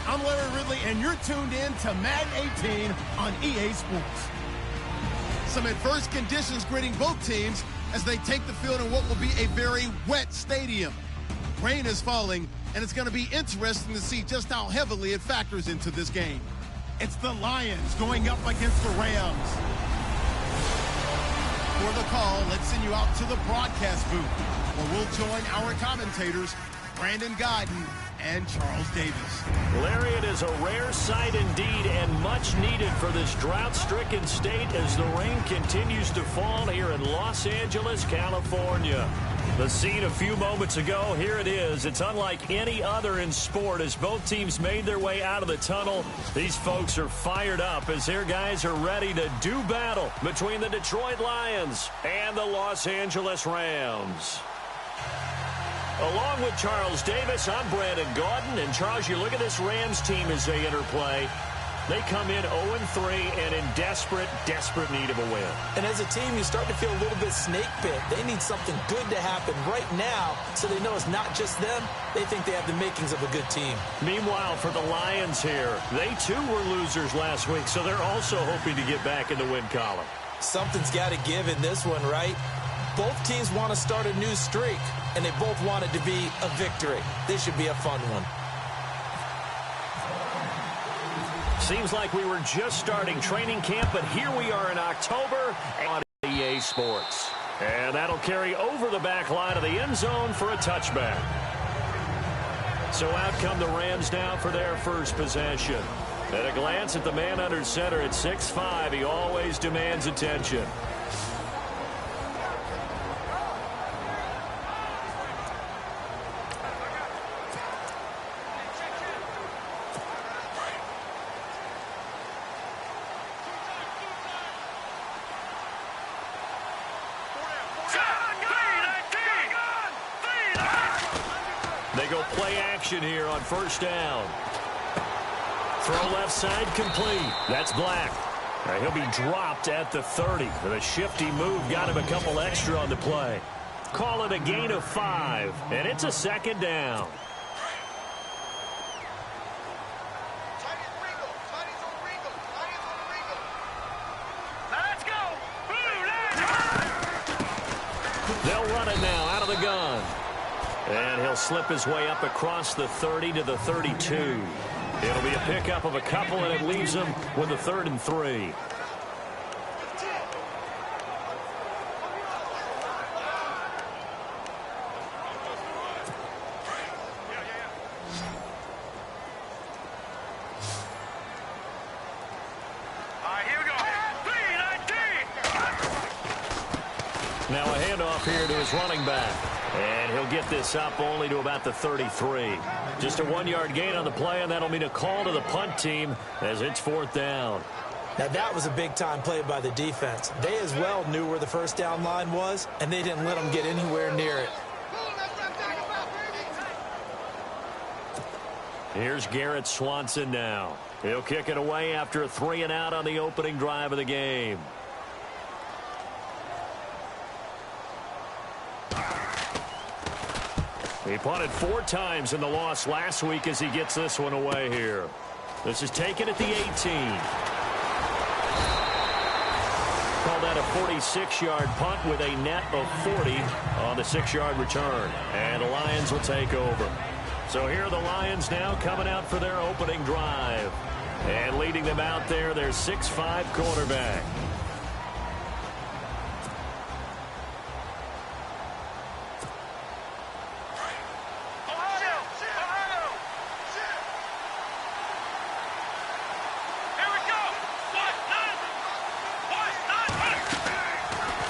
I'm Larry Ridley, and you're tuned in to Madden 18 on EA Sports. Some adverse conditions greeting both teams as they take the field in what will be a very wet stadium. Rain is falling, and it's going to be interesting to see just how heavily it factors into this game. It's the Lions going up against the Rams. For the call, let's send you out to the broadcast booth, where we'll join our commentators, Brandon Godden and Charles Davis. Larry, it is a rare sight indeed and much needed for this drought-stricken state as the rain continues to fall here in Los Angeles, California. The scene a few moments ago, here it is. It's unlike any other in sport as both teams made their way out of the tunnel. These folks are fired up as their guys are ready to do battle between the Detroit Lions and the Los Angeles Rams. Along with Charles Davis, I'm Brandon Gaudin. And, Charles, you look at this Rams team as they interplay. They come in 0-3 and in desperate, desperate need of a win. And as a team, you start to feel a little bit snake bit. They need something good to happen right now so they know it's not just them. They think they have the makings of a good team. Meanwhile, for the Lions here, they too were losers last week, so they're also hoping to get back in the win column. Something's got to give in this one, right? Both teams want to start a new streak, and they both want it to be a victory. This should be a fun one. Seems like we were just starting training camp, but here we are in October on EA Sports. And that'll carry over the back line of the end zone for a touchback. So out come the Rams now for their first possession. At a glance at the man under center at 6'5", he always demands attention. They go play action here on first down. Throw left side complete. That's Black. He'll be dropped at the 30. With a shifty move, got him a couple extra on the play. Call it a gain of 5, and it's a second down. They'll run it now out of the gun. And he'll slip his way up across the 30 to the 32. It'll be a pickup of a couple, and it leaves him with a 3rd and 3. Now a handoff here to his running back. And he'll get this up only to about the 33. Just a 1-yard gain on the play, and that'll mean a call to the punt team as it's 4th down. Now that was a big-time play by the defense. They as well knew where the first down line was, and they didn't let them get anywhere near it. Here's Garrett Swanson now. He'll kick it away after a 3-and-out on the opening drive of the game. He punted 4 times in the loss last week as he gets this one away here. This is taken at the 18. Call that a 46-yard punt with a net of 40 on the 6-yard return. And the Lions will take over. So here are the Lions now coming out for their opening drive. And leading them out there, their 6'5" quarterback.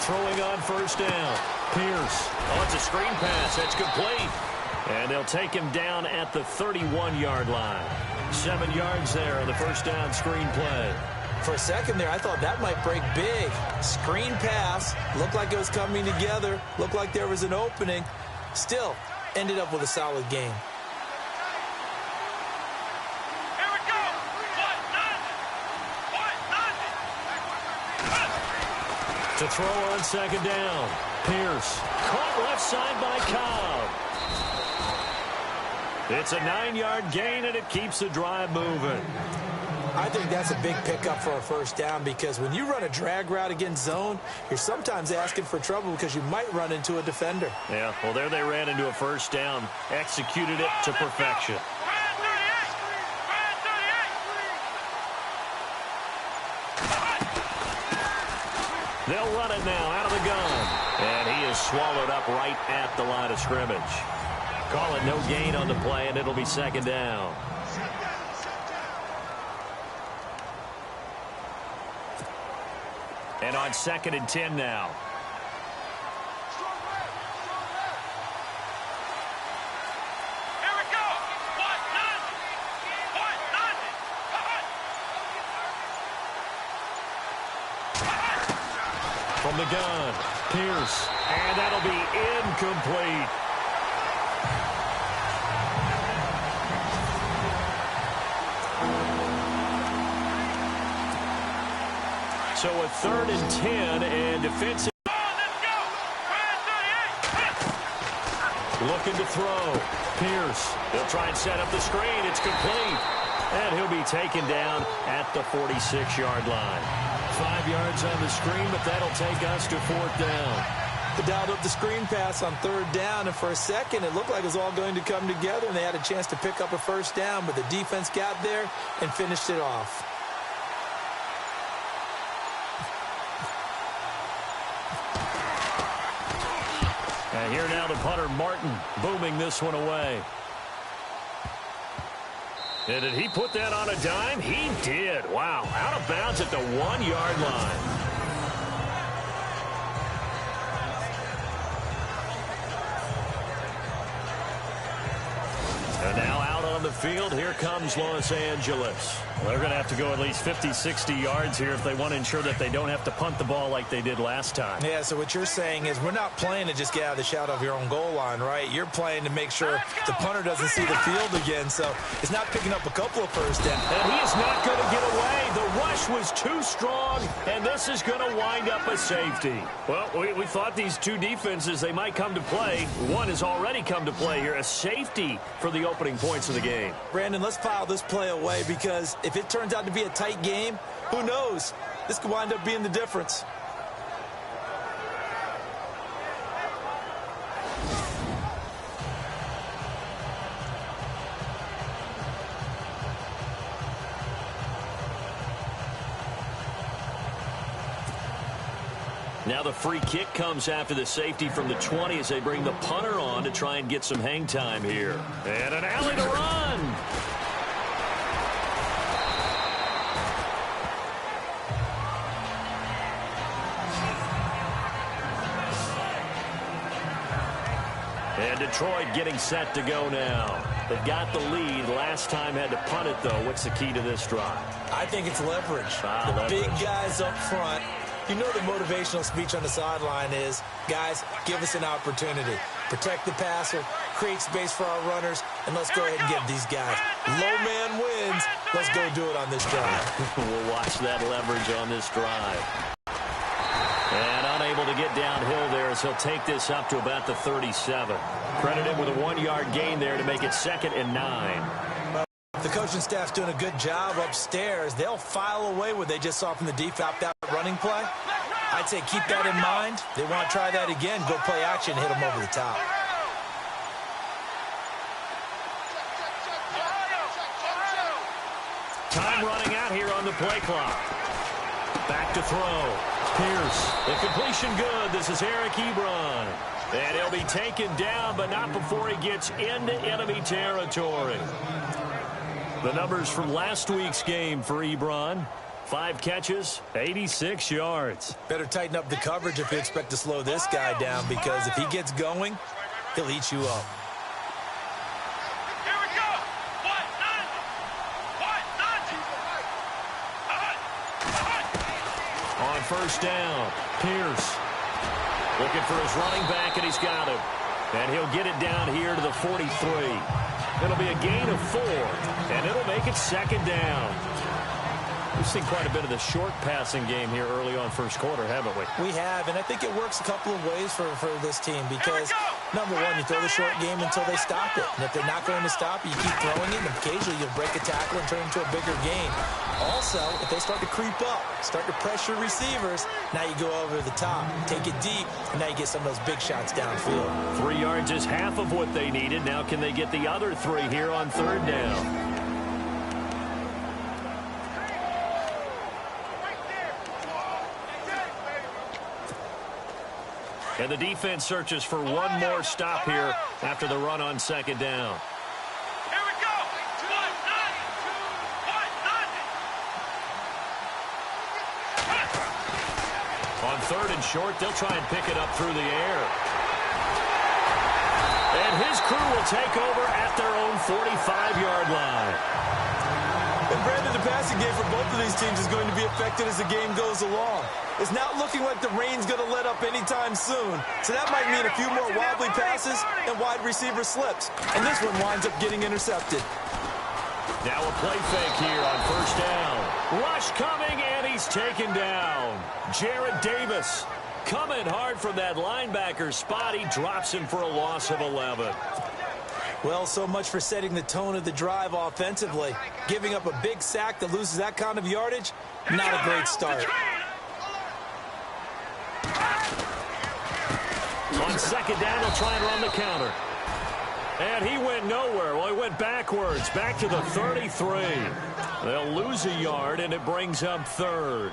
Throwing on first down. Pierce. Oh, it's a screen pass. That's complete. And they'll take him down at the 31-yard line. 7 yards there on the first down screen play. For a second there, I thought that might break big. Screen pass. Looked like it was coming together. Looked like there was an opening. Still, ended up with a solid game. To throw on second down. Pierce. Caught left side by Cobb. It's a 9-yard gain, and it keeps the drive moving. I think that's a big pickup for a first down because when you run a drag route against zone, you're sometimes asking for trouble because you might run into a defender. Yeah, well, there they ran into a first down, executed it to perfection. They'll run it now out of the gun. And he is swallowed up right at the line of scrimmage. Call it no gain on the play, and it'll be second down. And on 2nd and 10 now. Here we go. From the gun, Pierce. And that'll be incomplete. So a 3rd and 10 and defensive. Looking to throw. Pierce. He'll try and set up the screen. It's complete. And he'll be taken down at the 46-yard line. 5 yards on the screen, but that'll take us to 4th down. They dialed up the screen pass on 3rd down, and for a second it looked like it was all going to come together, and they had a chance to pick up a first down, but the defense got there and finished it off. And here now the punter, Martin, booming this one away. And did he put that on a dime? He did. Wow. Out of bounds at the 1-yard line. And now out on the field, here comes Los Angeles. They're going to have to go at least 50, 60 yards here if they want to ensure that they don't have to punt the ball like they did last time. Yeah, so what you're saying is we're not playing to just get out of the shadow of your own goal line, right? You're playing to make sure the punter doesn't see the field again, so it's not picking up a couple of first downs. And he is not going to get away. The rush was too strong, and this is going to wind up a safety. Well, we thought these two defenses, they might come to play. One has already come to play here, a safety for the opening points of the game. Brandon, let's file this play away because if it turns out to be a tight game, who knows? This could wind up being the difference. Now the free kick comes after the safety from the 20 as they bring the punter on to try and get some hang time here. And an alley to run. And Detroit getting set to go now. They've got the lead. Last time had to punt it, though. What's the key to this drive? I think it's leverage. The big guys up front. You know the motivational speech on the sideline is, guys, give us an opportunity. Protect the passer, create space for our runners, and let's go ahead and get these guys. Low man wins. Let's go do it on this drive. We'll watch that leverage on this drive. And unable to get downhill there as he'll take this up to about the 37. Credited with a 1-yard gain there to make it 2nd and 9. The coaching staff's doing a good job upstairs. They'll file away what they just saw from the defense that running play. I'd say keep that in mind. They want to try that again. Go play action, hit them over the top. Time running out here on the play clock. Back to throw. Pierce. The completion good. This is Eric Ebron. And he'll be taken down, but not before he gets into enemy territory. The numbers from last week's game for Ebron. 5 catches, 86 yards. Better tighten up the coverage if you expect to slow this guy down, because if he gets going, he'll eat you up. Here we go. On first down, Pierce looking for his running back, and he's got him. And he'll get it down here to the 43. It'll be a gain of 4, and it'll make it 2nd down. We've seen quite a bit of the short passing game here early on first quarter, haven't we? We have, and I think it works a couple of ways for this team because, number one, you throw the short game until they stop it. And if they're not going to stop it, you keep throwing it, and occasionally you'll break a tackle and turn it into a bigger gain. Also, if they start to creep up, start to pressure receivers, now you go over the top, take it deep, and now you get some of those big shots downfield. 3 yards is half of what they needed. Now can they get the other 3 here on third down? And the defense searches for one more stop here after the run on second down. Here we go. 1, 9, 2, 1, 9. On third and short, they'll try and pick it up through the air. And his crew will take over at their own 45-yard line. And Brandon, the passing game for both of these teams is going to be affected as the game goes along. It's not looking like the rain's going to let up anytime soon. So that might mean a few more wobbly passes and wide receiver slips. And this one winds up getting intercepted. Now a play fake here on first down. Rush coming, and he's taken down. Jared Davis coming hard from that linebacker spot. He drops him for a loss of 11. Well, so much for setting the tone of the drive offensively. Giving up a big sack that loses that kind of yardage, not a great start. On second down, they'll try and run the counter. And he went nowhere. Well, he went backwards, back to the 33. They'll lose a yard, and it brings up third.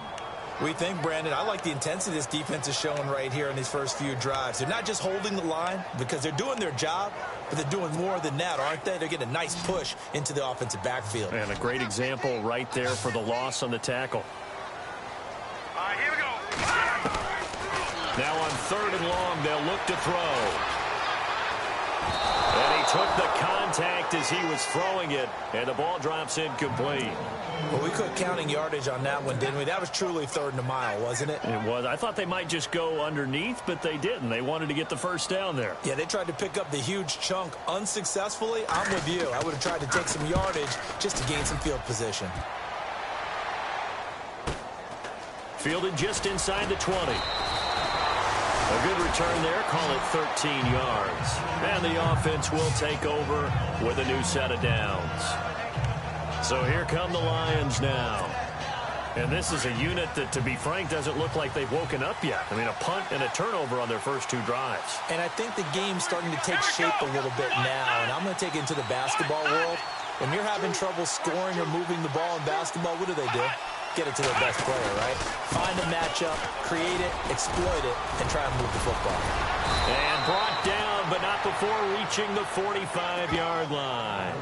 We think, Brandon, I like the intensity this defense is showing right here in these first few drives. They're not just holding the line because they're doing their job, but they're doing more than that, aren't they? They're getting a nice push into the offensive backfield. And a great example right there for the loss on the tackle. All right, here we go. Now on third and long, they'll look to throw. And he took the contact as he was throwing it, and the ball drops incomplete. Well, we quit counting yardage on that one, didn't we? That was truly third and a mile, wasn't it? It was. I thought they might just go underneath, but they didn't. They wanted to get the first down there. Yeah, they tried to pick up the huge chunk unsuccessfully. I'm with you. I would have tried to take some yardage just to gain some field position. Fielded just inside the 20. A good return there. Call it 13 yards. And the offense will take over with a new set of downs. So here come the Lions now. And this is a unit that, to be frank, doesn't look like they've woken up yet. I mean, a punt and a turnover on their first 2 drives. And I think the game's starting to take shape a little bit now. And I'm going to take it into the basketball world. When you're having trouble scoring or moving the ball in basketball, what do? Get it to their best player, right? Find a matchup, create it, exploit it, and try and move the football. And brought down, but not before reaching the 45-yard line.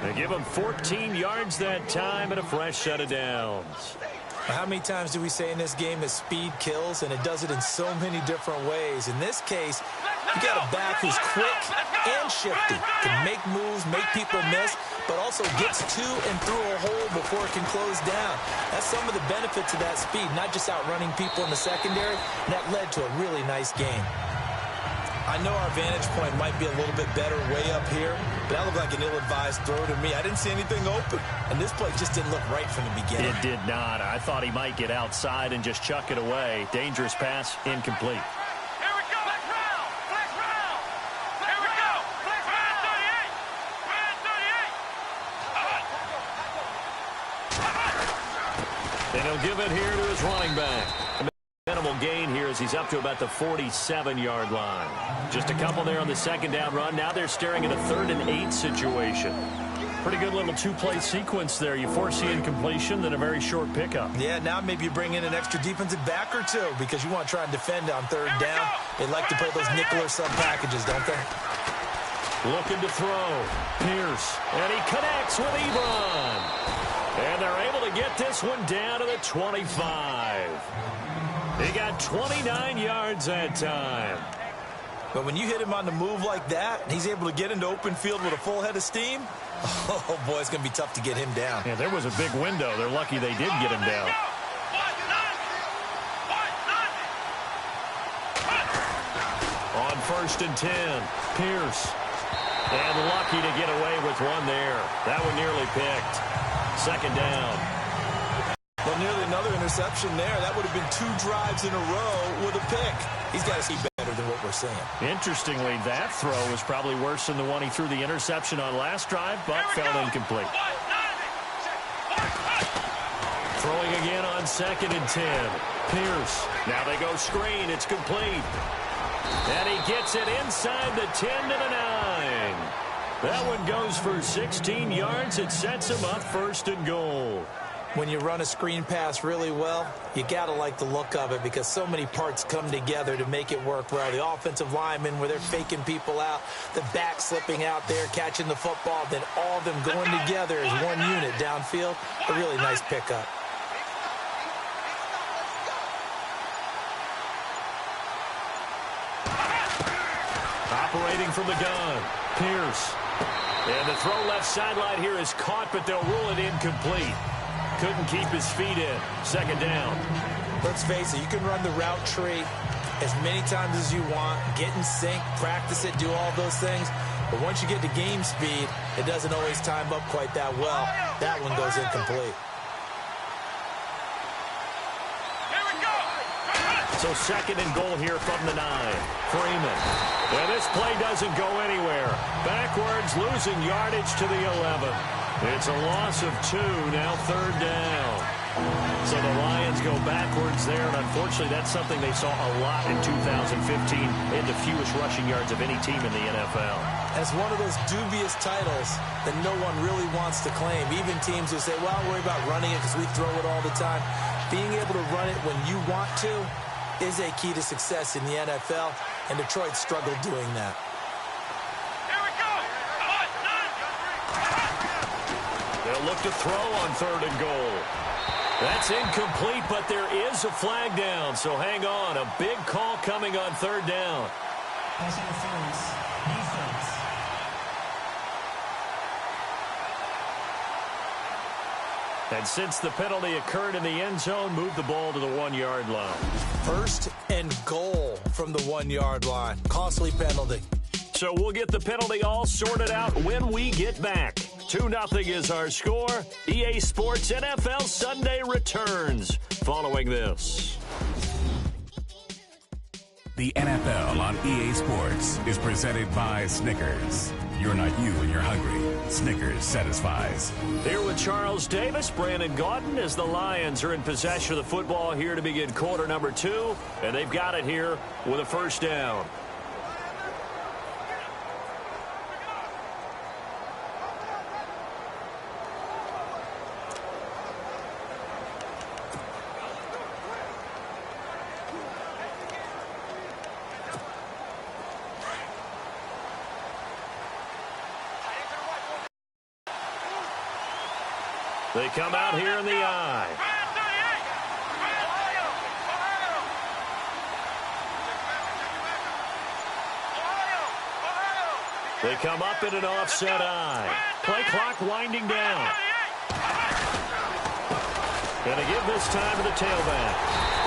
They give him 14 yards that time and a fresh set of downs. How many times do we say in this game that speed kills, and it does it in so many different ways? In this case, you got a back who's quick and shifty, can make moves, make people miss, but also gets to and through a hole before it can close down. That's some of the benefits of that speed, not just outrunning people in the secondary, and that led to a really nice game. I know our vantage point might be a little bit better way up here, but that looked like an ill-advised throw to me. I didn't see anything open, and this play just didn't look right from the beginning. It did not. I thought he might get outside and just chuck it away. Dangerous pass, incomplete. Here we go. Flex round. Flex round. Here we go. Flex round 38. Round 38. And he'll give it here to his running back. Minimal gain here as he's up to about the 47-yard line. Just a couple there on the second down run. Now they're staring at a 3rd and 8 situation. Pretty good little 2-play sequence there. You force the incompletion, then a very short pickup. Yeah, now maybe you bring in an extra defensive back or 2 because you want to try and defend on 3rd down. They like to play those nickel or sub packages, don't they? Looking to throw. Pierce. And he connects with Ebron. And they're able to get this one down to the 25. He got 29 yards that time. But when you hit him on the move like that, he's able to get into open field with a full head of steam, oh, boy, it's going to be tough to get him down. Yeah, there was a big window. They're lucky they did get him down. On 1st and 10, Pierce. And lucky to get away with one there. That one nearly picked. Second down. Well, nearly another interception there. That would have been 2 drives in a row with a pick. He's got to see better than what we're seeing. Interestingly, that throw was probably worse than the one he threw the interception on last drive, but fell incomplete. Throwing again on 2nd and 10. Pierce. Now they go screen. It's complete. And he gets it inside the 10 to the 9. That one goes for 16 yards. It sets him up 1st and goal. When you run a screen pass really well, you got to like the look of it because so many parts come together to make it work well. The offensive linemen where they're faking people out, the back slipping out there, catching the football, then all of them going together as one unit downfield. A really nice pickup. Operating from the gun, Pierce. And the throw left sideline here is caught, but they'll rule it incomplete. Couldn't keep his feet in. 2nd down. Let's face it, you can run the route tree as many times as you want, get in sync, practice it, do all those things. But once you get to game speed, it doesn't always time up quite that well. That one goes incomplete. So 2nd and goal here from the 9. Freeman. And this play doesn't go anywhere. Backwards, losing yardage to the 11. It's a loss of 2, now 3rd down. So the Lions go backwards there, and unfortunately that's something they saw a lot in 2015, in the fewest rushing yards of any team in the NFL. It's one of those dubious titles that no one really wants to claim. Even teams who say, well, I'll worry about running it because we throw it all the time. Being able to run it when you want to is a key to success in the NFL, and Detroit struggled doing that. They'll look to throw on 3rd and goal. That's incomplete, but there is a flag down, so hang on. A big call coming on 3rd down. Pass interference. Defense. And since the penalty occurred in the end zone, move the ball to the 1-yard line. 1st and goal from the 1-yard line. Costly penalty. So we'll get the penalty all sorted out when we get back. 2-0 is our score. EA Sports NFL Sunday returns following this. The NFL on EA Sports is presented by Snickers. You're not you when you're hungry. Snickers satisfies. Here with Charles Davis, Brandon Gaudin, as the Lions are in possession of the football here to begin quarter number 2. And they've got it here with a 1st down. They come out here in the I. They come up in an offset I. Play clock winding down. Gonna give this time to the tailback.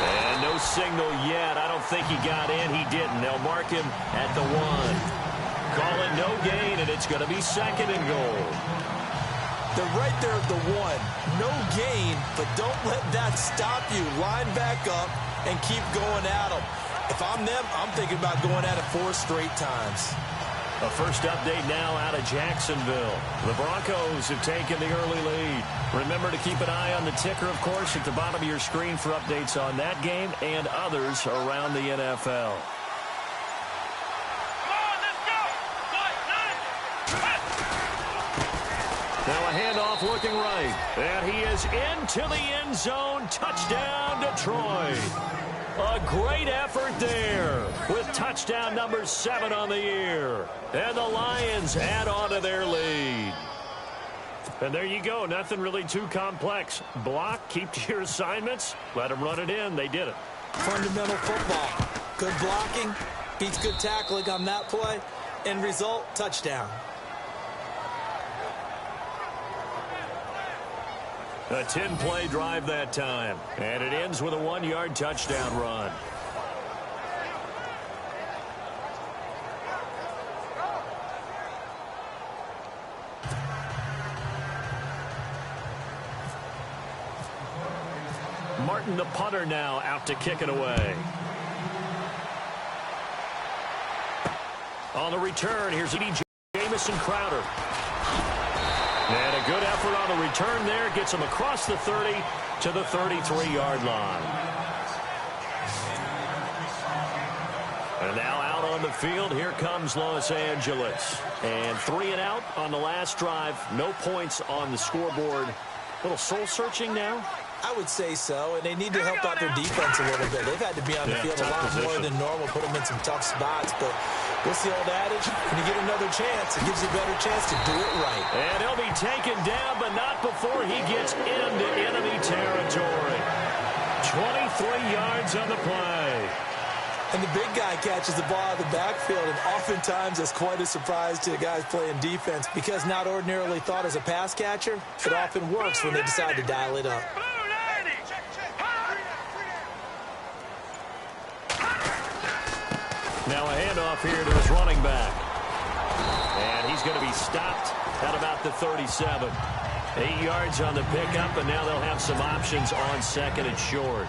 And no signal yet. I don't think he got in. He didn't. They'll mark him at the 1. Call it no gain, and it's going to be 2nd and goal. They're right there at the 1. No gain, but don't let that stop you. Line back up and keep going at them. If I'm them, I'm thinking about going at it 4 straight times. A first update now out of Jacksonville. The Broncos have taken the early lead. Remember to keep an eye on the ticker, of course, at the bottom of your screen for updates on that game and others around the NFL. Now a handoff looking right. And he is into the end zone. Touchdown, Detroit. A great effort there with touchdown number 7 on the year. And the Lions add on to their lead. And there you go. Nothing really too complex. Block, keep to your assignments, let them run it in. They did it. Fundamental football. Good blocking, beats good tackling on that play. End result, touchdown. A 10-play drive that time. And it ends with a 1-yard touchdown run. Martin, the punter, now out to kick it away. On the return, here's Jamison Crowder. And a good effort on the return there. Gets him across the 30 to the 33-yard line. And now out on the field, here comes Los Angeles. And 3 and out on the last drive. No points on the scoreboard. A little soul-searching now? I would say so, and they need to help out their defense a little bit. They've had to be on the field a lot more than normal, put them in some tough spots. But what's the old adage? When you get another chance, it gives you a better chance to do it right. And he'll be taken down, but not before he gets into enemy territory. 23 yards on the play. And the big guy catches the ball out of the backfield, and oftentimes it's quite a surprise to the guys playing defense because not ordinarily thought as a pass catcher, it often works when they decide to dial it up. Now a handoff here to his running back. And he's going to be stopped at about the 37. 8 yards on the pickup, and now they'll have some options on second and short.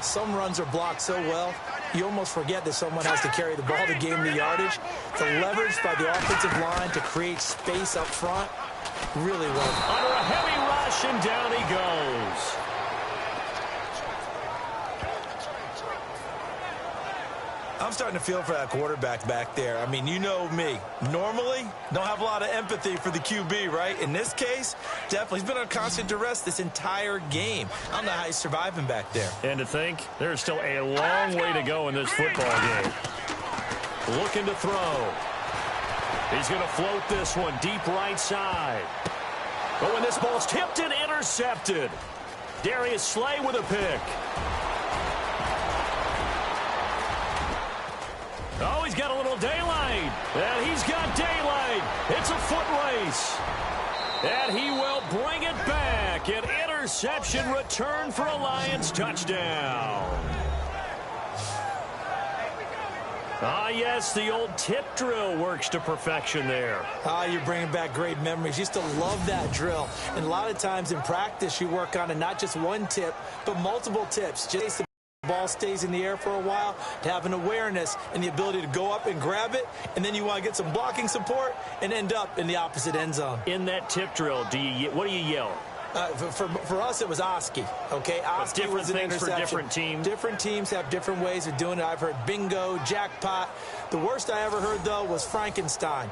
Some runs are blocked so well, you almost forget that someone has to carry the ball to gain the yardage. The leverage by the offensive line to create space up front really well. Under a heavy rush, and down he goes. I'm starting to feel for that quarterback back there. I mean, you know me. Normally, don't have a lot of empathy for the QB, right? In this case, definitely. He's been on constant duress this entire game. I don't know how he's surviving back there. And to think, there's still a long way to go in this football game. Looking to throw. He's going to float this one deep right side. But when this ball's tipped and intercepted, Darius Slay with a pick. Oh, he's got a little daylight. And he's got daylight. It's a foot race. And he will bring it back. An interception return for a Lions touchdown. Ah, yes, the old tip drill works to perfection there. Ah, you're bringing back great memories. Used to love that drill. And a lot of times in practice, you work on it, not just one tip, but multiple tips. Just the ball stays in the air for a while, to have an awareness and the ability to go up and grab it, and then you want to get some blocking support and end up in the opposite end zone. In that tip drill, what do you yell? For us, it was Oski. Okay, Oski was an interception. For different teams. Different teams have different ways of doing it. I've heard bingo, jackpot. The worst I ever heard, though, was Frankenstein.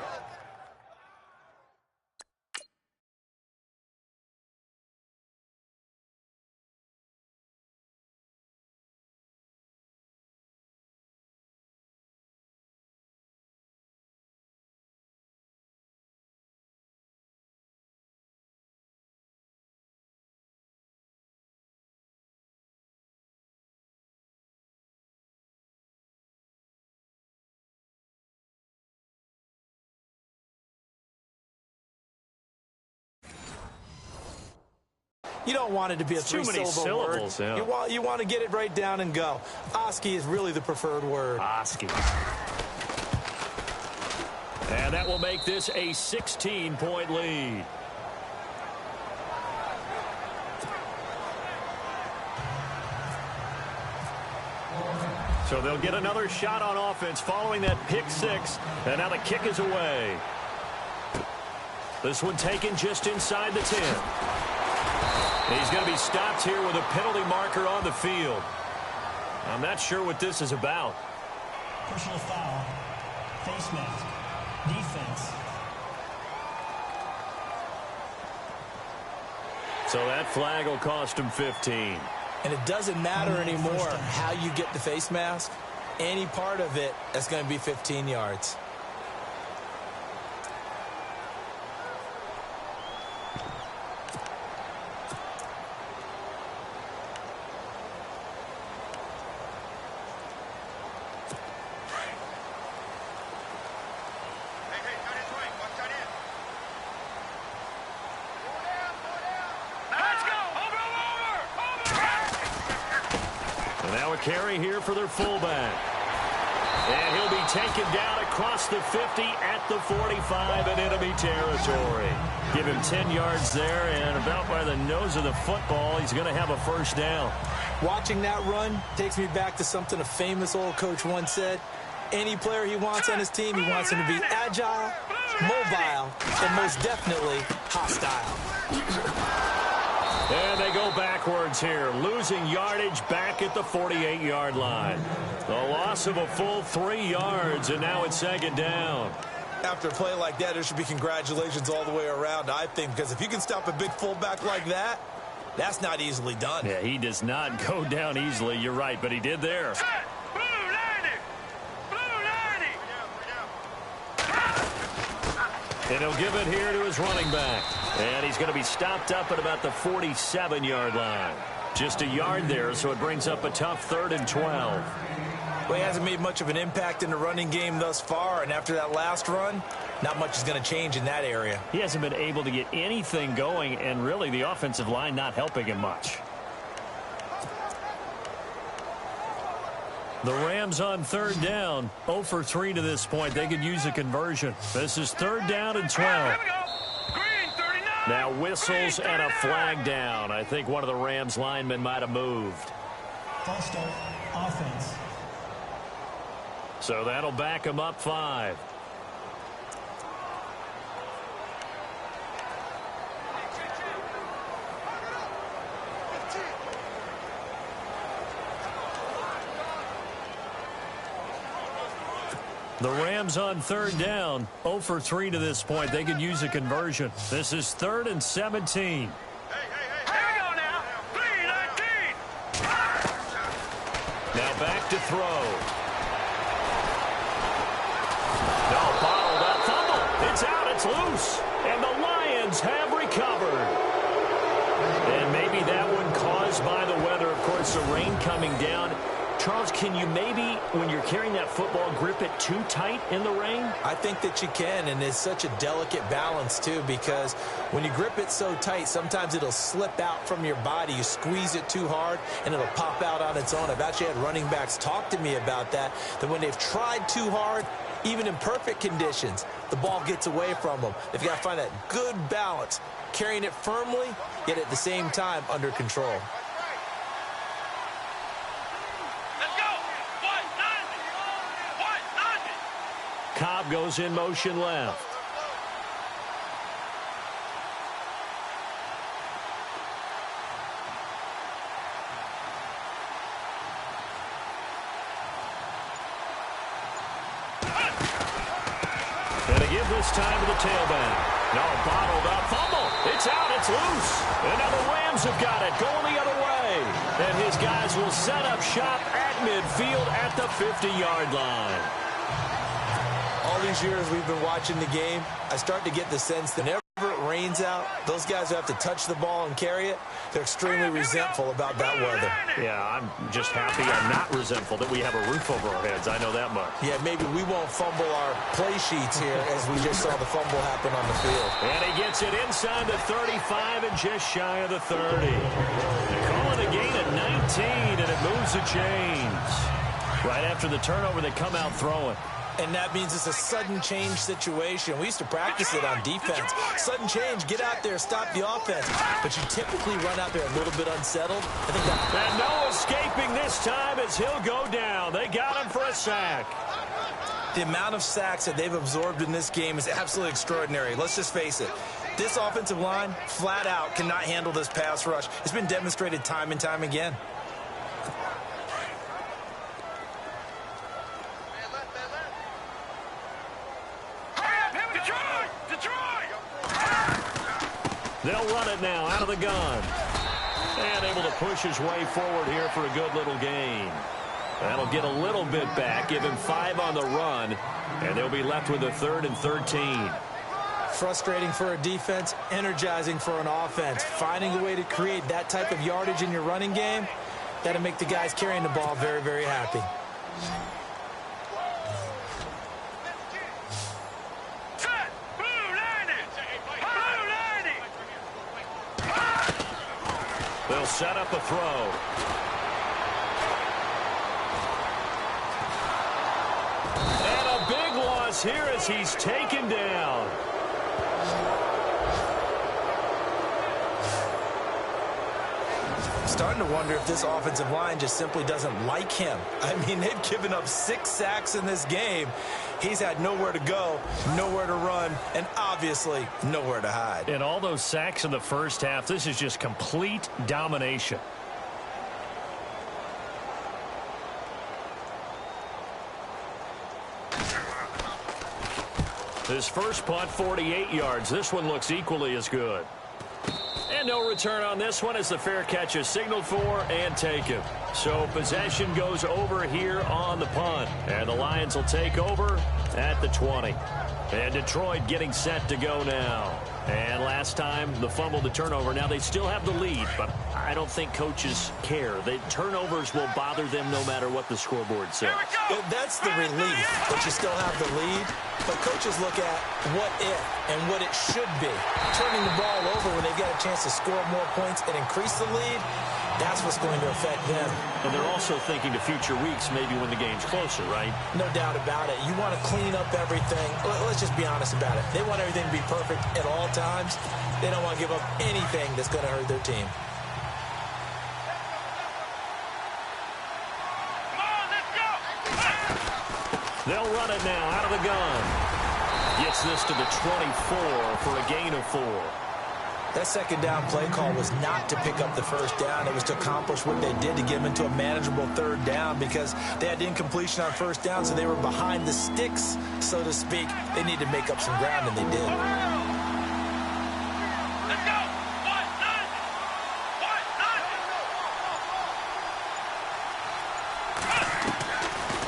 You don't want it to be a three-syllable word. Yeah. You want to get it right down and go. Oski is really the preferred word. Oski. And that will make this a 16-point lead. So they'll get another shot on offense following that pick six. And now the kick is away. This one taken just inside the 10. He's going to be stopped here with a penalty marker on the field. I'm not sure what this is about. Personal foul. Face mask. Defense. So that flag will cost him 15. And it doesn't matter anymore how you get the face mask. Any part of it, that's going to be 15 yards. Carry here for their fullback. And he'll be taken down across the 50 at the 45 in enemy territory. Give him 10 yards there, and about by the nose of the football, he's going to have a first down. Watching that run takes me back to something a famous old coach once said. Any player he wants on his team, he wants him to be agile, mobile, and most definitely hostile. And they go backwards here, losing yardage back at the 48-yard line. The loss of a full 3 yards, and now it's second down. After a play like that, there should be congratulations all the way around, I think, because if you can stop a big fullback like that, that's not easily done. Yeah, he does not go down easily. You're right, but he did there. And he'll give it here to his running back. And he's going to be stopped up at about the 47-yard line. Just a yard there, so it brings up a tough 3rd and 12. Well, he hasn't made much of an impact in the running game thus far, and after that last run, not much is going to change in that area. He hasn't been able to get anything going, and really the offensive line not helping him much. The Rams on 3rd down, 0 for 3 to this point. They could use a conversion. This is 3rd down and 12. Now whistles and a flag down. I think one of the Rams linemen might have moved. False start, offense. So that'll back him up 5. The Rams on 3rd down, 0 for 3 to this point. They could use a conversion. This is 3rd and 17. Here we go now. 3-19. Now back to throw. No, bottled up fumble. It's out. It's loose. And the Lions have recovered. And maybe that one caused by the weather. Of course, the rain coming down. Charles, can you maybe, when you're carrying that football, grip it too tight in the rain? I think that you can, and it's such a delicate balance, too, because when you grip it so tight, sometimes it'll slip out from your body. You squeeze it too hard, and it'll pop out on its own. I've actually had running backs talk to me about that when they've tried too hard, even in perfect conditions, the ball gets away from them. They've got to find that good balance, carrying it firmly, yet at the same time under control. Cobb goes in motion left. And to give this time to the tailback. No, bottled up. Fumble. It's out. It's loose. And now the Rams have got it. Going the other way. And his guys will set up shop at midfield at the 50-yard line. All these years we've been watching the game, I start to get the sense that whenever it rains out, those guys who have to touch the ball and carry it, they're extremely resentful about that weather. Yeah, I'm just happy I'm not resentful that we have a roof over our heads. I know that much. Yeah, maybe we won't fumble our play sheets here as we just saw the fumble happen on the field. And he gets it inside the 35 and just shy of the 30. They call it a gain of 19, and it moves the chains. Right after the turnover, they come out throwing. And that means it's a sudden change situation. We used to practice it on defense. Sudden change, get out there, stop the offense. But you typically run out there a little bit unsettled. I think that. And no escaping this time as he'll go down. They got him for a sack. The amount of sacks that they've absorbed in this game is absolutely extraordinary. Let's just face it. This offensive line, flat out, cannot handle this pass rush. It's been demonstrated time and time again. They'll run it now out of the gun. And able to push his way forward here for a good little gain. That'll get a little bit back, give him 5 on the run, and they'll be left with a 3rd and 13. Frustrating for a defense, energizing for an offense. Finding a way to create that type of yardage in your running game, that'll make the guys carrying the ball very, very happy. They'll set up a throw. here as he's taken down. Starting to wonder if this offensive line just simply doesn't like him. I mean, they've given up 6 sacks in this game. He's had nowhere to go, nowhere to run, and obviously nowhere to hide. And all those sacks in the first half, this is just complete domination. His first punt, 48 yards. This one looks equally as good. And no return on this one as the fair catch is signaled for and taken. So possession goes over here on the punt. And the Lions will take over at the 20. And Detroit getting set to go now. And last time, the fumble, the turnover. Now they still have the lead, but I don't think coaches care. The turnovers will bother them no matter what the scoreboard says. That's the relief that you still have the lead. But coaches look at what if and what it should be. Turning the ball over when they get a chance to score more points and increase the lead, that's what's going to affect them. And they're also thinking to future weeks, maybe when the game's closer, right? No doubt about it. You want to clean up everything. Let's just be honest about it. They want everything to be perfect at all times. They don't want to give up anything that's going to hurt their team. They'll run it now out of the gun. Gets this to the 24 for a gain of 4. That second down play call was not to pick up the first down. It was to accomplish what they did to get them into a manageable third down because they had incompletion on first down, so they were behind the sticks, so to speak. They need to make up some ground, and they did. Let's go.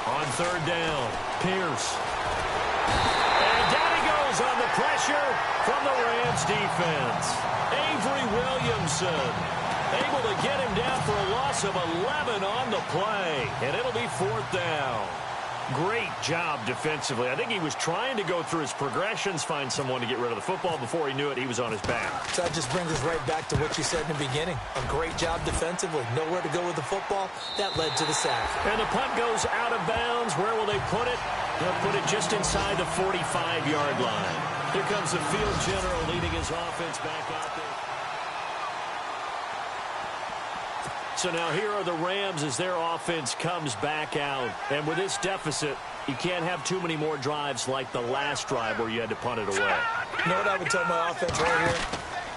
On third down, Pierce. And down he goes on the pressure from the Rams defense. Avery Williamson able to get him down for a loss of 11 on the play. And it'll be 4th down. Great job defensively. I think he was trying to go through his progressions, find someone to get rid of the football. Before he knew it, he was on his back. So that just brings us right back to what you said in the beginning. A great job defensively. Nowhere to go with the football. That led to the sack. And the punt goes out of bounds. Where will they put it? They'll put it just inside the 45-yard line. Here comes the field general leading his offense back out there. So now here are the Rams as their offense comes back out. And with this deficit, you can't have too many more drives like the last drive where you had to punt it away. You know what I would tell my offense right here?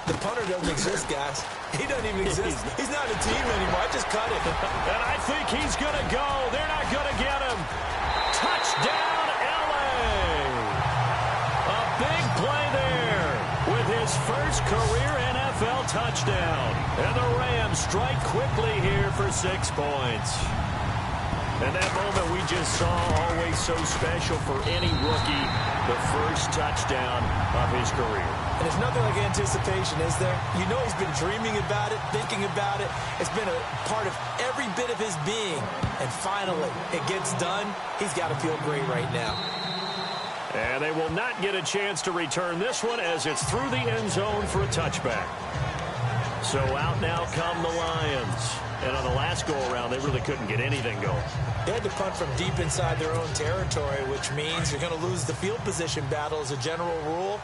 The punter doesn't exist, guys. He doesn't even exist. He's not a team anymore. I just cut him. And I think he's going to go. They're not going to get him. Touchdown, L.A. A big play there with his first career NFL touchdown. And the Rams strike quickly here for 6 points. And that moment we just saw, always so special for any rookie, the first touchdown of his career. And there's nothing like anticipation, is there? You know he's been dreaming about it, thinking about it. It's been a part of every bit of his being. And finally, it gets done. He's got to feel great right now. And they will not get a chance to return this one as it's through the end zone for a touchback. So out now come the Lions. And on the last go-around, they really couldn't get anything going. They had to punt from deep inside their own territory, which means you're going to lose the field position battle as a general rule.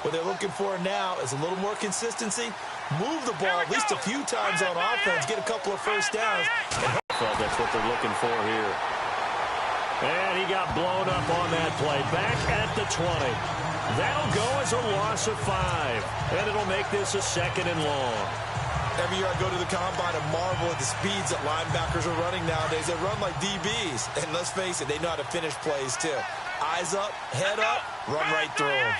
What they're looking for now is a little more consistency. Move the ball at least a few times on offense. Get a couple of first downs. Well, that's what they're looking for here. And he got blown up on that play. Back at the 20. That'll go as a loss of 5. And it'll make this a 2nd and long. Every year I go to the combine and marvel at the speeds that linebackers are running nowadays. They run like DBs. And let's face it, they know how to finish plays too. Eyes up, head up, run right through them.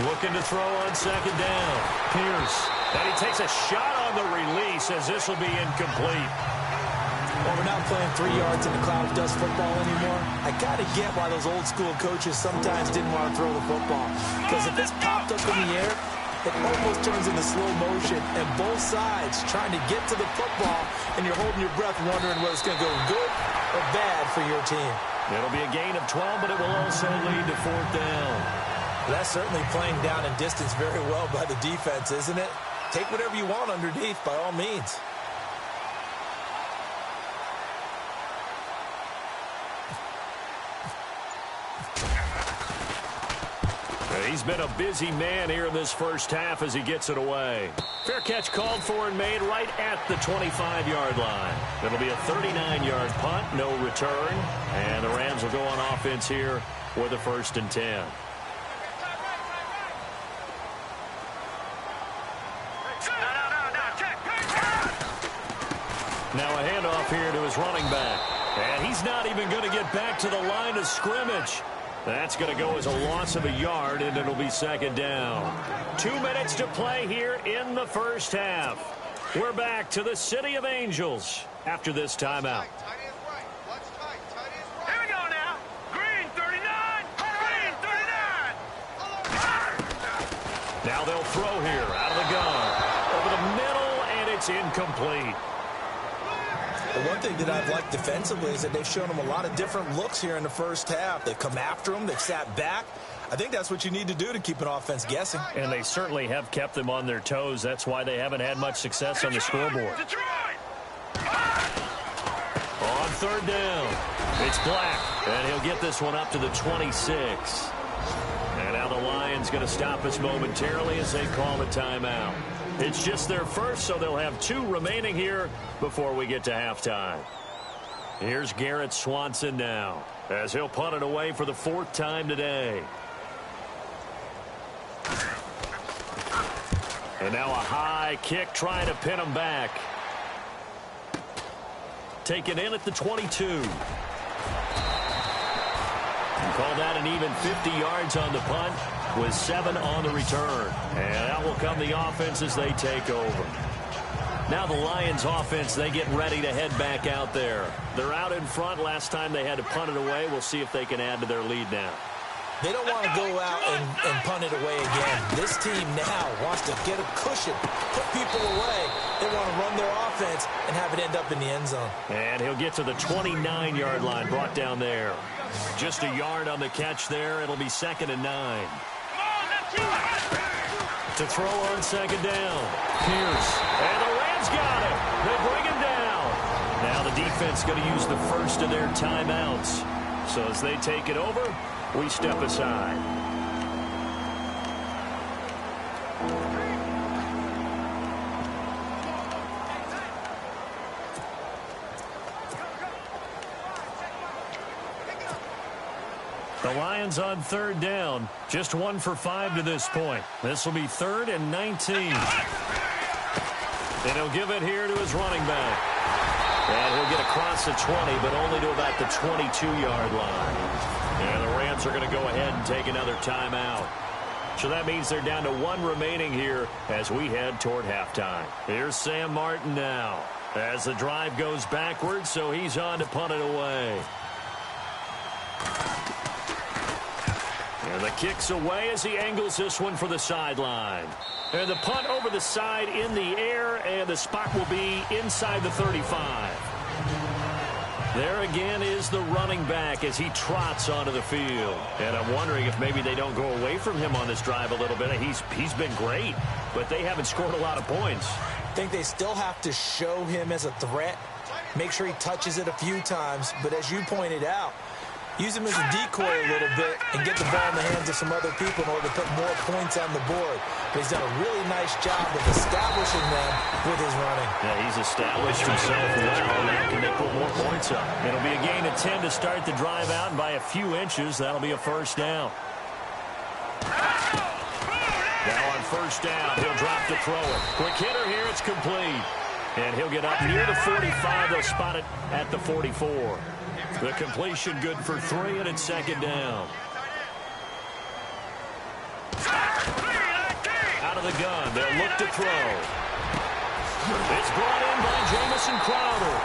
Looking to throw on 2nd down. Pierce. And he takes a shot on the release as this will be incomplete. Well, we're not playing 3 yards in the cloud of dust football anymore. I got to get why those old school coaches sometimes didn't want to throw the football. Because if it's popped up in the air, it almost turns into slow motion, and both sides trying to get to the football, and you're holding your breath wondering whether it's going to go good or bad for your team. It'll be a gain of 12, but it will also lead to 4th down. That's certainly playing down in distance very well by the defense, isn't it? Take whatever you want underneath, by all means. He's been a busy man here in this first half as he gets it away. Fair catch called for and made right at the 25-yard line. It'll be a 39-yard punt, no return. And the Rams will go on offense here with a 1st and 10. Now a handoff here to his running back. And he's not even going to get back to the line of scrimmage. That's going to go as a loss of a yard, and it'll be 2nd down. 2 minutes to play here in the first half. We're back to the City of Angels after this timeout. Here we go now. Green 39. Green 39. Now they'll throw here out of the gun. Over the middle, and it's incomplete. The one thing that I've liked defensively is that they've shown him a lot of different looks here in the first half. They've come after him. They've sat back. I think that's what you need to do to keep an offense guessing. And they certainly have kept them on their toes. That's why they haven't had much success on the scoreboard. On 3rd down, it's Black, and he'll get this one up to the 26. And now the Lions going to stop us momentarily as they call a timeout. It's just their first, so they'll have 2 remaining here before we get to halftime. Here's Garrett Swanson now, as he'll punt it away for the 4th time today. And now a high kick trying to pin him back. Taken in at the 22. And call that an even 50 yards on the punt with 7 on the return. And out will come the offense as they take over. Now the Lions offense, they get ready to head back out there. They're out in front. Last time they had to punt it away. We'll see if they can add to their lead now. They don't want to go out and punt it away again. This team now wants to get a cushion, put people away. They want to run their offense and have it end up in the end zone. And he'll get to the 29-yard line, brought down there. Just a yard on the catch there. It'll be 2nd and 9. To throw on 2nd down. Pierce. And the Rams got him. They bring him down. Now the defense going to use the first of their timeouts. So as they take it over, we step aside. The Lions on 3rd down. Just 1 for 5 to this point. This will be 3rd and 19. And he'll give it here to his running back. And he'll get across the 20, but only to about the 22-yard line. And the Rams are going to go ahead and take another timeout. So that means they're down to 1 remaining here as we head toward halftime. Here's Sam Martin now as the drive goes backwards, so he's on to punt it away. And the kick's away as he angles this one for the sideline. And the punt over the side in the air, and the spot will be inside the 35. There again is the running back as he trots onto the field. And I'm wondering if maybe they don't go away from him on this drive a little bit. He's been great, but they haven't scored a lot of points. I think they still have to show him as a threat, make sure he touches it a few times. But as you pointed out, use him as a decoy a little bit and get the ball in the hands of some other people in order to put more points on the board. But he's done a really nice job of establishing them with his running. Yeah, he's established himself well. Now can they put more points up? It'll be a gain of 10 to start the drive out, and by a few inches, that'll be a 1st down. Now on 1st down, he'll drop to throw it. Quick hitter here, it's complete. And he'll get up near the 45. They'll spot it at the 44. The completion good for 3, and it's 2nd down. Out of the gun, they'll look to throw. It's brought in by Jamison Crowder.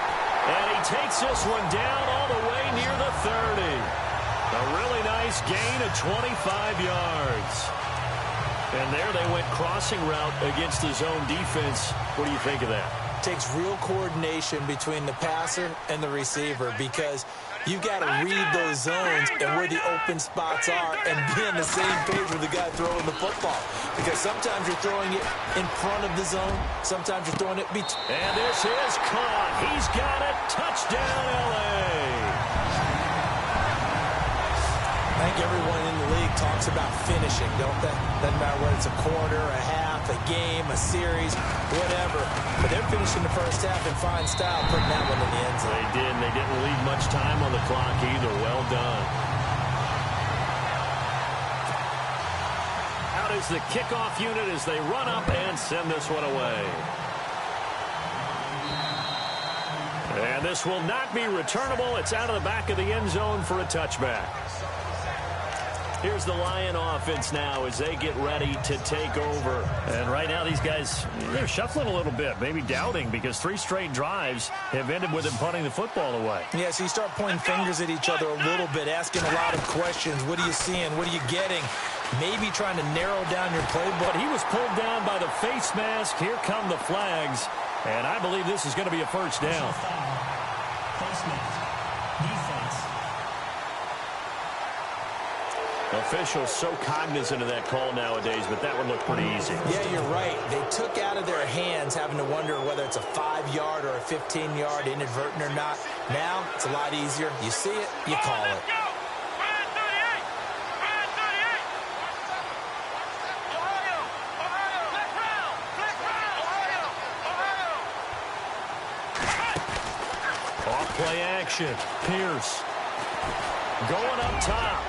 And he takes this one down all the way near the 30. A really nice gain of 25 yards. And there they went crossing route against the zone defense. What do you think of that? Takes real coordination between the passer and the receiver, because you've got to read those zones and where the open spots are and be on the same page with the guy throwing the football. Because sometimes you're throwing it in front of the zone, sometimes you're throwing it between. And this is caught. He's got it. Touchdown, L.A. I think everyone in the league talks about finishing, don't they? Doesn't matter whether it's a quarter, a half, a game, a series, whatever. But they're finishing the first half in fine style, putting that one in the end zone. They did, and they didn't leave much time on the clock either. Well done. Out is the kickoff unit as they run up and send this one away. And this will not be returnable. It's out of the back of the end zone for a touchback. Here's the Lion offense now as they get ready to take over. And right now these guys, they're shuffling a little bit, maybe doubting, because 3 straight drives have ended with them punting the football away. Yeah, so you start pointing fingers at each other a little bit, asking a lot of questions. What are you seeing? What are you getting? Maybe trying to narrow down your playbook. But he was pulled down by the face mask. Here come the flags. And I believe this is going to be a first down. Face mask. Defense. Officials so cognizant of that call nowadays, but that one looked pretty easy. Yeah, you're right. They took out of their hands having to wonder whether it's a 5-yard or a 15-yard inadvertent or not. Now, it's a lot easier. You see it, you call it. Off-play action. Pierce going up top.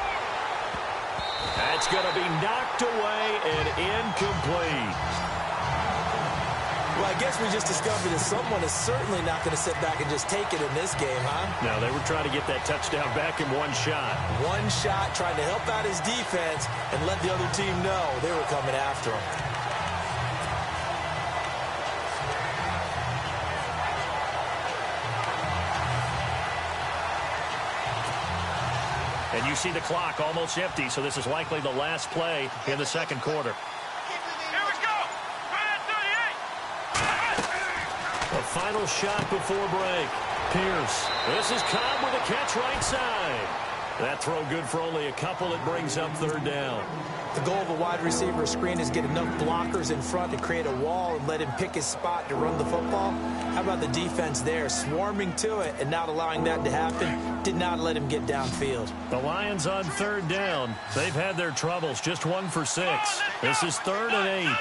That's going to be knocked away and incomplete. Well, I guess we just discovered that someone is certainly not going to sit back and just take it in this game, huh? No, they were trying to get that touchdown back in one shot. One shot, trying to help out his defense and let the other team know they were coming after him. And you see the clock almost empty, so this is likely the last play in the second quarter. Here we go. The final shot before break. Pierce. This is Cobb with a catch right side. That throw good for only a couple. It brings up third down. The goal of a wide receiver screen is get enough blockers in front to create a wall and let him pick his spot to run the football. How about the defense there, swarming to it and not allowing that to happen? Did not let him get downfield. The Lions on third down. They've had their troubles. Just 1 for 6. This is 3rd and 8.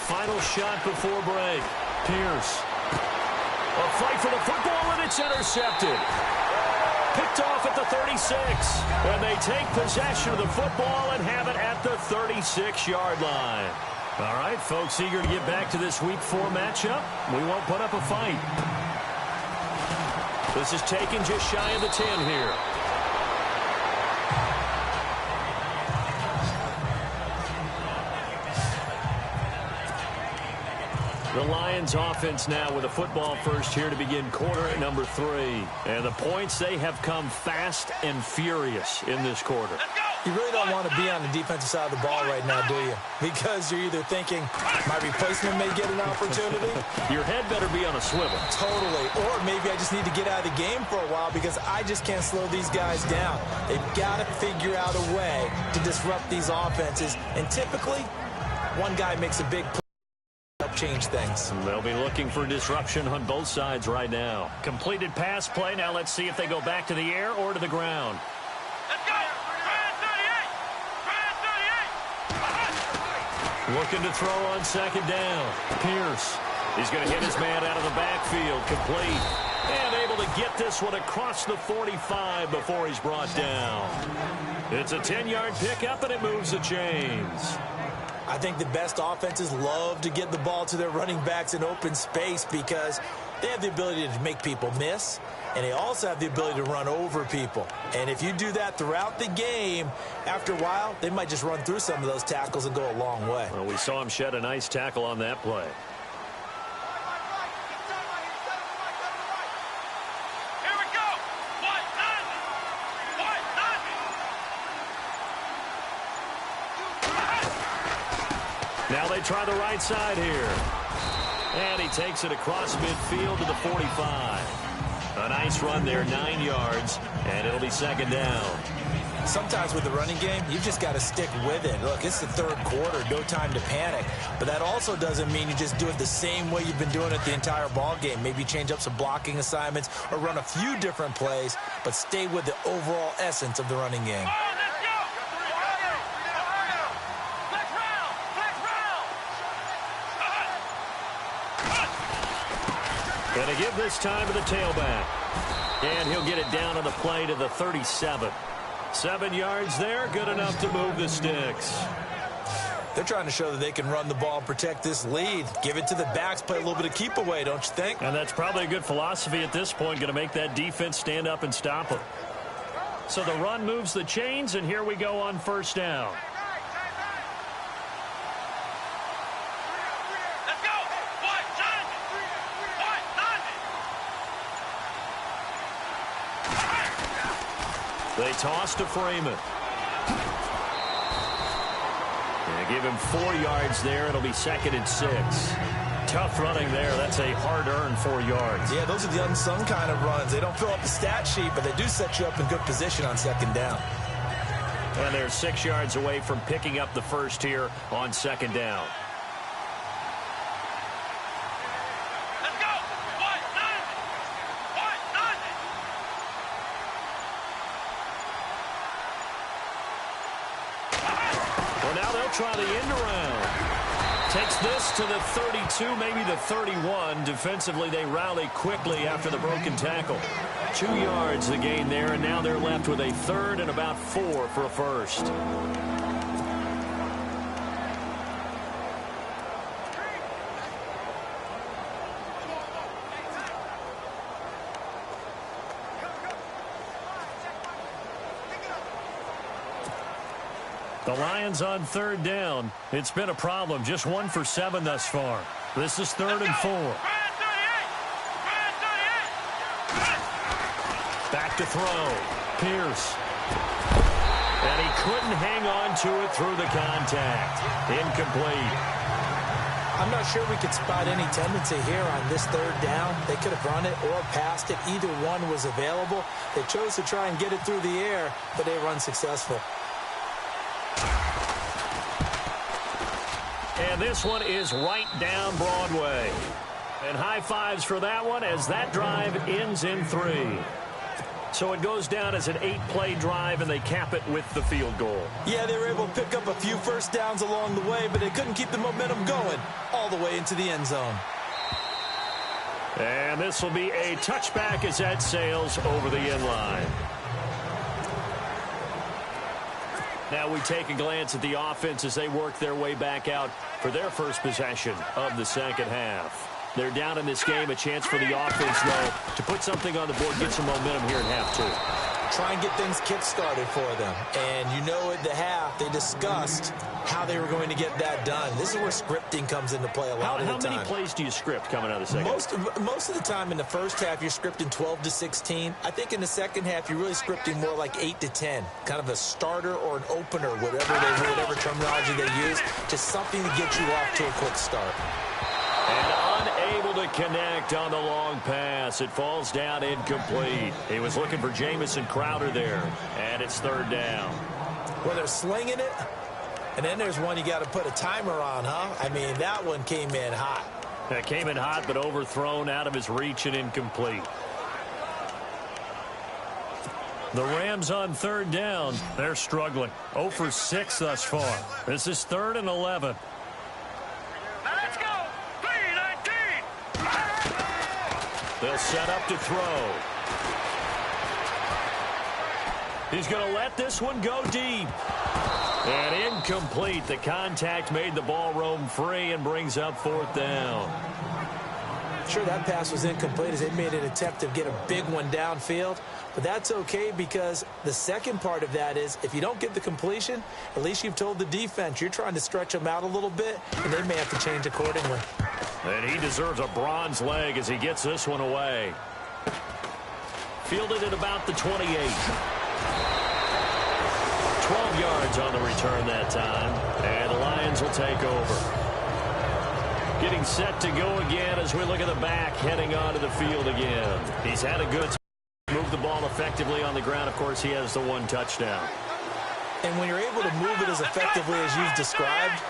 Final shot before break. Pierce. A fight for the football, and it's intercepted. Picked off at the 36. And they take possession of the football and have it at the 36-yard line. All right, folks, eager to get back to this Week 4 matchup. We won't put up a fight. This is taken just shy of the 10 here. The Lions offense now with a football first here to begin quarter number 3. And the points, they have come fast and furious in this quarter. You really don't want to be on the defensive side of the ball right now, do you? Because you're either thinking, my replacement may get an opportunity. Your head better be on a swivel. Totally. Or maybe I just need to get out of the game for a while because I just can't slow these guys down. They've got to figure out a way to disrupt these offenses. And typically, one guy makes a big play. Change things. They'll be looking for disruption on both sides right now. Completed pass play. Now let's see if they go back to the air or to the ground. Let's go. 38. Looking to throw on second down. Pierce. He's going to hit his man out of the backfield. Complete. And able to get this one across the 45 before he's brought down. It's a 10-yard pickup, and it moves the chains. I think the best offenses love to get the ball to their running backs in open space because they have the ability to make people miss, and they also have the ability to run over people. And if you do that throughout the game, after a while, they might just run through some of those tackles and go a long way. Well, we saw him shed a nice tackle on that play. Now they try the right side here. And he takes it across midfield to the 45. A nice run there, 9 yards, and it'll be second down. Sometimes with the running game, you've just got to stick with it. Look, it's the third quarter, no time to panic. But that also doesn't mean you just do it the same way you've been doing it the entire ball game. Maybe change up some blocking assignments or run a few different plays, but stay with the overall essence of the running game. Going to give this time to the tailback. And he'll get it down on the play to the 37. 7 yards there, good enough to move the sticks. They're trying to show that they can run the ball, protect this lead. Give it to the backs, play a little bit of keep away, don't you think? And that's probably a good philosophy at this point, going to make that defense stand up and stop them. So the run moves the chains, and here we go on first down. They toss to Freeman. Yeah, give him 4 yards there. It'll be 2nd and 6. Tough running there. That's a hard-earned 4 yards. Yeah, those are the unsung kind of runs. They don't fill up the stat sheet, but they do set you up in good position on 2nd down. And they're 6 yards away from picking up the first here on 2nd down. Try the end around. Takes this to the 32, maybe the 31. Defensively, they rally quickly after the broken tackle. 2 yards the gain there, and now they're left with a 3rd and about 4 for a first. The Lions on 3rd down. It's been a problem. Just 1 for 7 thus far. This is 3rd and 4. Back to throw. Pierce. And he couldn't hang on to it through the contact. Incomplete. I'm not sure we could spot any tendency here on this 3rd down. They could have run it or passed it. Either one was available. They chose to try and get it through the air, but they run successful. And this one is right down Broadway. And high fives for that one as that drive ends in 3. So it goes down as an 8-play drive, and they cap it with the field goal. Yeah, they were able to pick up a few first downs along the way, but they couldn't keep the momentum going all the way into the end zone. And this will be a touchback as that sails over the end line. Now we take a glance at the offense as they work their way back out for their first possession of the second half. They're down in this game. A chance for the offense, though, to put something on the board, get some momentum here in half 2. Try and get things kick-started for them. And you know at the half, they discussed how they were going to get that done. This is where scripting comes into play a lot of the time. How many plays do you script coming out of the second half? Most of the time in the first half, you're scripting 12 to 16. I think in the second half, you're really scripting more like 8 to 10. Kind of a starter or an opener, whatever terminology they use. Just something to get you off to a quick start. And unable to connect on the long pass. It falls down incomplete. He was looking for Jamison Crowder there. And it's 3rd down. Well, they're slinging it. And then there's one you got to put a timer on, huh? I mean, that one came in hot. That came in hot, but overthrown out of his reach and incomplete. The Rams on 3rd down. They're struggling. 0 for 6 thus far. This is 3rd and 11. Let's go. 3-19. They'll set up to throw. He's going to let this one go deep. And incomplete. The contact made the ball roam free and brings up 4th down. Sure, that pass was incomplete as they made an attempt to get a big one downfield. But that's okay because the second part of that is if you don't get the completion, at least you've told the defense you're trying to stretch them out a little bit, and they may have to change accordingly. And he deserves a bronze leg as he gets this one away. Fielded at about the 28. 12 yards on the return that time, and the Lions will take over. Getting set to go again as we look at the back heading onto the field again. He's had a good time. Move the ball effectively on the ground. Of course, he has the 1 touchdown. And when you're able to move it as effectively as you've described,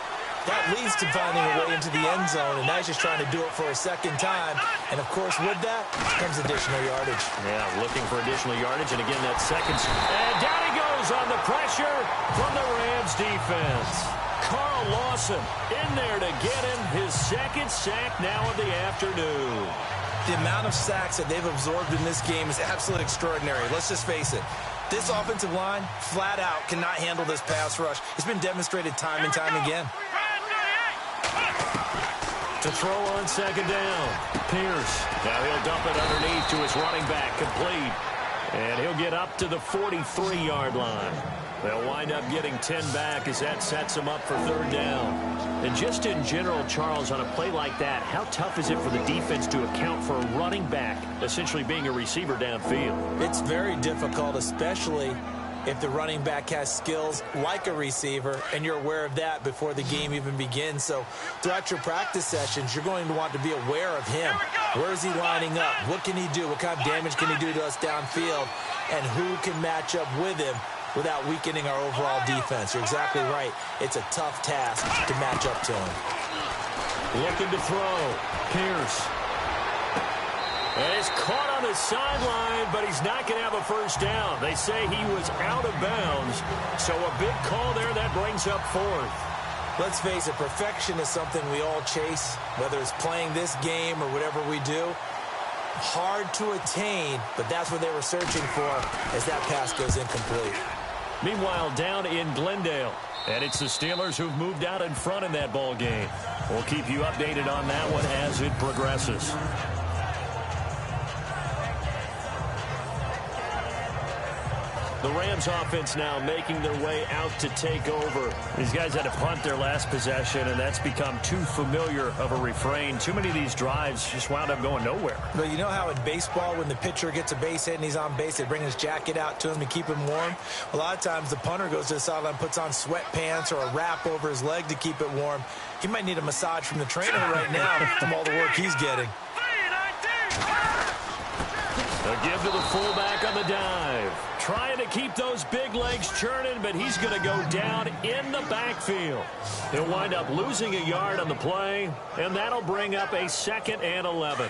that leads to finding a way into the end zone, and now he's just trying to do it for a second time. And, of course, with that comes additional yardage. Yeah, looking for additional yardage, and again, that second. And down he goes on the pressure from the Rams defense. Carl Lawson in there to get him his second sack now of the afternoon. The amount of sacks that they've absorbed in this game is absolutely extraordinary. Let's just face it. This offensive line, flat out, cannot handle this pass rush. It's been demonstrated time and time again. To throw on second down, Pierce. Now he'll dump it underneath to his running back, complete. And he'll get up to the 43-yard line. They'll wind up getting 10 back as that sets them up for third down. And just in general, Charles, on a play like that, how tough is it for the defense to account for a running back essentially being a receiver downfield? It's very difficult, especially if the running back has skills like a receiver, and you're aware of that before the game even begins. So throughout your practice sessions, you're going to want to be aware of him. Where is he lining up? What can he do? What kind of damage can he do to us downfield? And who can match up with him without weakening our overall defense? You're exactly right. It's a tough task to match up to him. Looking to throw. Pierce. And it's caught on the sideline, but he's not going to have a first down. They say he was out of bounds, so a big call there that brings up fourth. Let's face it, perfection is something we all chase, whether it's playing this game or whatever we do. Hard to attain, but that's what they were searching for as that pass goes incomplete. Meanwhile, down in Glendale, and it's the Steelers who've moved out in front in that ball game. We'll keep you updated on that one as it progresses. The Rams offense now making their way out to take over. These guys had to punt their last possession, and that's become too familiar of a refrain. Too many of these drives just wound up going nowhere. But you know how in baseball, when the pitcher gets a base hit and he's on base, they bring his jacket out to him to keep him warm? A lot of times the punter goes to the sideline, puts on sweatpants or a wrap over his leg to keep it warm. He might need a massage from the trainer right now from all the work he's getting. A give to the fullback on the dive. Trying to keep those big legs churning, but he's going to go down in the backfield. He'll wind up losing a yard on the play, and that'll bring up a 2nd and 11.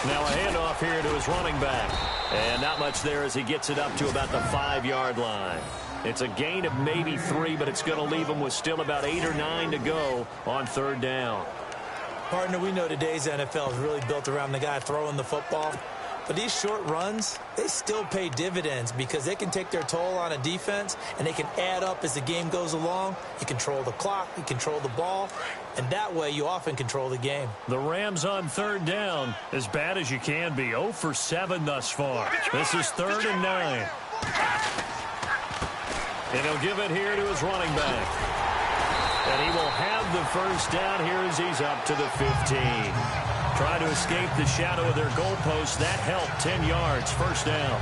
Now a handoff here to his running back. And not much there as he gets it up to about the 5-yard line. It's a gain of maybe 3, but it's going to leave him with still about 8 or 9 to go on third down. Partner, we know today's NFL is really built around the guy throwing the football. But these short runs, they still pay dividends because they can take their toll on a defense, and they can add up as the game goes along. You control the clock, you control the ball, and that way you often control the game. The Rams on third down, as bad as you can be, 0 for 7 thus far. This is 3rd and 9. And he'll give it here to his running back. And he will have the first down here as he's up to the 15. Trying to escape the shadow of their goalpost. That helped. 10 yards, first down.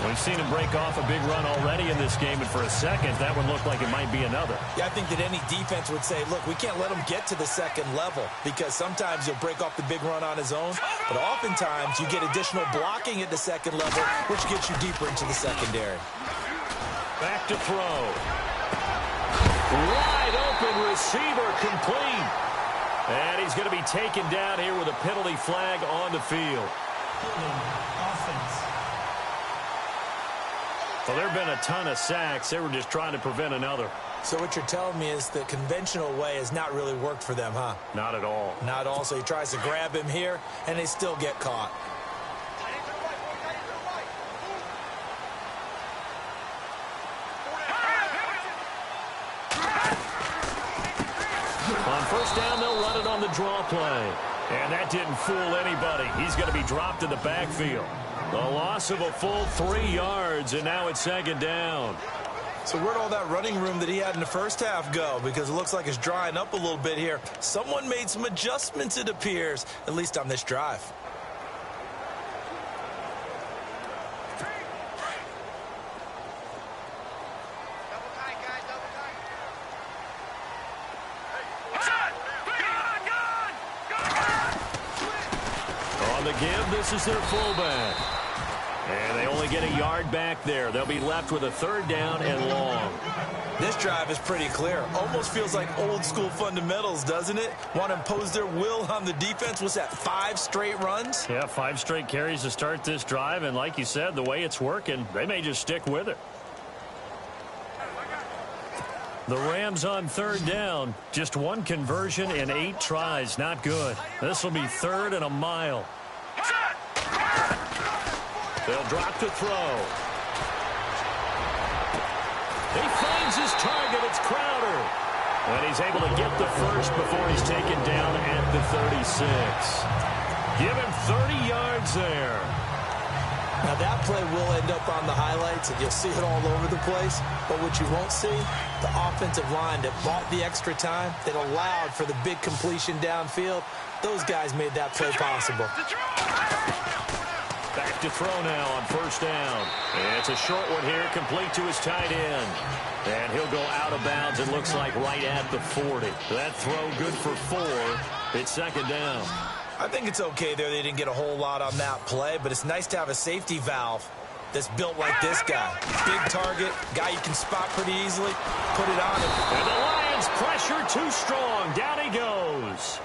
We've seen him break off a big run already in this game, and for a second, that one looked like it might be another. Yeah, I think that any defense would say, look, we can't let him get to the second level because sometimes he'll break off the big run on his own, but oftentimes you get additional blocking at the second level, which gets you deeper into the secondary. Back to throw. Wide open receiver, complete. And he's going to be taken down here with a penalty flag on the field. Offense. Well, there have been a ton of sacks. They were just trying to prevent another. So what you're telling me is the conventional way has not really worked for them, huh? Not at all. Not at all. So he tries to grab him here, and they still get caught. On first down, they'll run it on the draw play. And that didn't fool anybody. He's going to be dropped in the backfield. The loss of a full 3 yards, and now it's 2nd down. So where'd all that running room that he had in the first half go? Because it looks like it's drying up a little bit here. Someone made some adjustments, it appears, at least on this drive. the give, this is their fullback. And they only get a yard back there. They'll be left with a 3rd down and long. This drive is pretty clear. Almost feels like old school fundamentals, doesn't it? Want to impose their will on the defense. Was that 5 straight runs? Yeah, 5 straight carries to start this drive. And like you said, the way it's working, they may just stick with it. The Rams on 3rd down. Just 1 conversion in 8 tries. Not good. This will be 3rd and a mile. They'll drop to throw. He finds his target. It's Crowder. And he's able to get the first before he's taken down at the 36. Give him 30 yards there. Now that play will end up on the highlights, and you'll see it all over the place. But what you won't see, the offensive line that bought the extra time, that allowed for the big completion downfield, those guys made that play possible. Back to throw now on 1st down. And it's a short one here, complete to his tight end. And he'll go out of bounds, it looks like, right at the 40. That throw good for 4. It's 2nd down. I think it's okay there. They didn't get a whole lot on that play, but it's nice to have a safety valve that's built like this guy. Big target, guy you can spot pretty easily. Put it on him. And the Lions pressure too strong. Down he goes.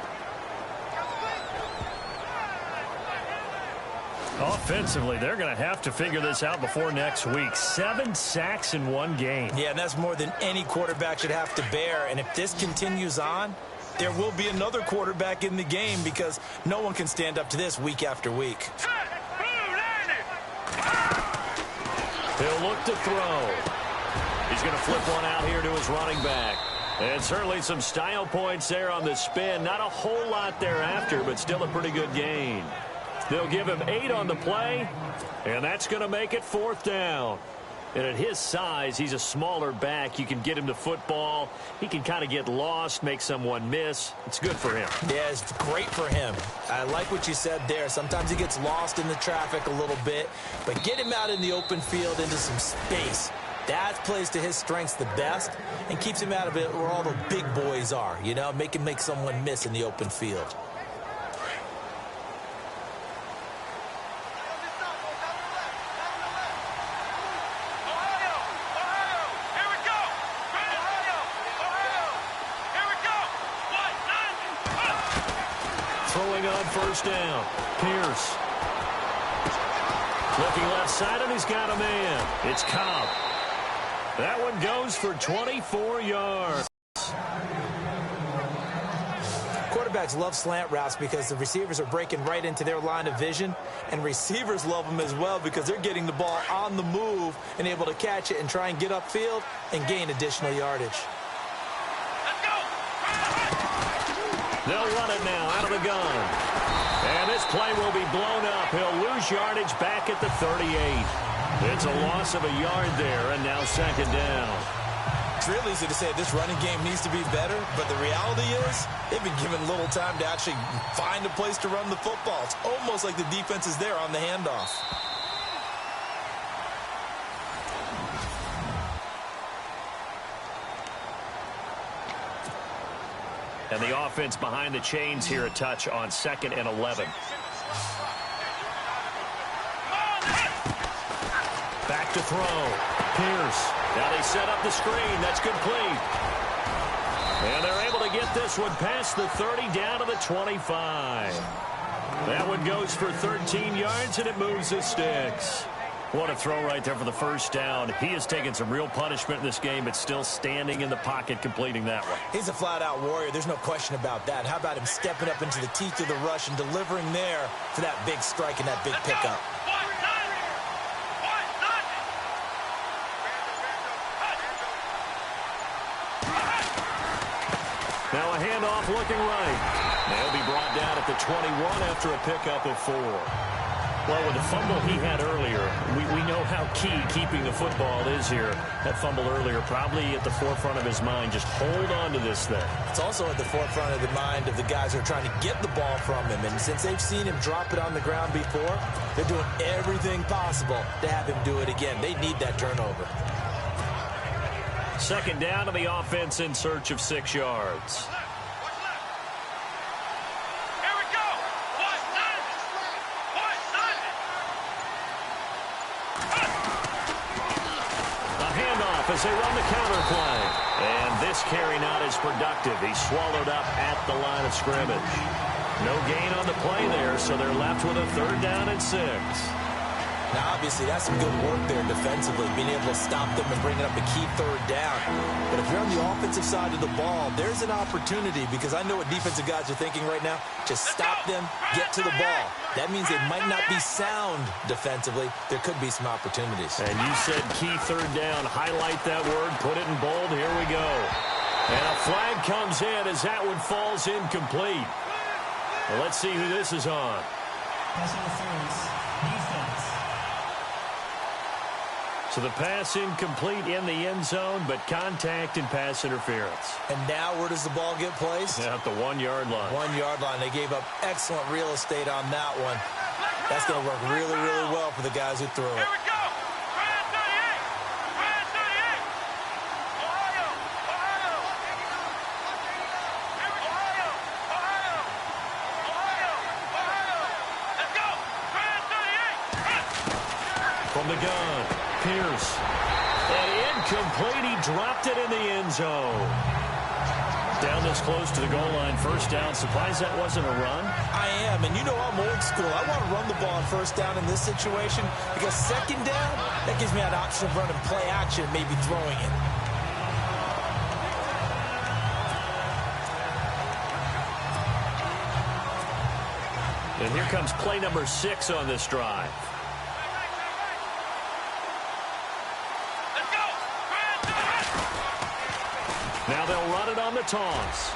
Offensively, they're going to have to figure this out before next week. 7 sacks in 1 game. Yeah, and that's more than any quarterback should have to bear. And if this continues on, there will be another quarterback in the game because no one can stand up to this week after week. He'll look to throw. He's going to flip one out here to his running back. And certainly some style points there on the spin. Not a whole lot thereafter, but still a pretty good gain. They'll give him 8 on the play, and that's going to make it 4th down. And at his size, he's a smaller back. You can get him to football. He can kind of get lost, make someone miss. It's good for him. Yeah, it's great for him. I like what you said there. Sometimes he gets lost in the traffic a little bit, but get him out in the open field into some space. That plays to his strengths the best and keeps him out of it where all the big boys are, you know, make him make someone miss in the open field. Throwing on 1st down. Pierce. Looking left side, and he's got a man. It's Cobb. That one goes for 24 yards. Quarterbacks love slant routes because the receivers are breaking right into their line of vision, and receivers love them as well because they're getting the ball on the move and able to catch it and try and get upfield and gain additional yardage. They'll run it now out of the gun. And this play will be blown up. He'll lose yardage back at the 38. It's a loss of a yard there, and now 2nd down. It's real easy to say this running game needs to be better, but the reality is they've been given little time to actually find a place to run the football. It's almost like the defense is there on the handoff. And the offense behind the chains here a touch on 2nd and 11. Back to throw. Pierce. Now they set up the screen. That's complete. And they're able to get this one past the 30 down to the 25. That one goes for 13 yards, and it moves the sticks. What a throw right there for the 1st down. He has taken some real punishment in this game, but still standing in the pocket, completing that one. He's a flat-out warrior. There's no question about that. How about him stepping up into the teeth of the rush and delivering there for that big strike and that big pickup? Now a handoff looking right. They'll be brought down at the 21 after a pickup of 4. Well, with the fumble he had earlier, we know how key keeping the football is here. That fumble earlier probably at the forefront of his mind. Just hold on to this thing. It's also at the forefront of the mind of the guys who are trying to get the ball from him. And since they've seen him drop it on the ground before, they're doing everything possible to have him do it again. They need that turnover. 2nd down to the offense in search of 6 yards. as they run the counter play. And this carry not as productive. He's swallowed up at the line of scrimmage. No gain on the play there, so they're left with a 3rd down and 6. Now, obviously, that's some good work there defensively, being able to stop them and bringing up a key 3rd down. But if you're on the offensive side of the ball, there's an opportunity, because I know what defensive guys are thinking right now. Just stop them, get to the ball. That means they might not be sound defensively. There could be some opportunities. And you said key 3rd down. Highlight that word. Put it in bold. Here we go. And a flag comes in as that one falls incomplete. Well, let's see who this is on. Pass interference. Defense. So the pass incomplete in the end zone, but contact and pass interference. And now where does the ball get placed? At the 1-yard line. 1-yard line. They gave up excellent real estate on that one. That's going to work really, really well for the guys who threw it. Here we go. Brand 38. Brand 38. Ohio. Ohio. Here we go. Ohio. Ohio. Ohio. Ohio. Let's go. Brand 38. From the gun, Pierce. And incomplete. He dropped it in the end zone. Down this close to the goal line, 1st down. Surprised that wasn't a run? I am, and you know I'm old school. I want to run the ball on 1st down in this situation, because 2nd down, that gives me an option of running play action and maybe throwing it. And here comes play number 6 on this drive. Let's go. Brand 38. Now they'll run it on the toss.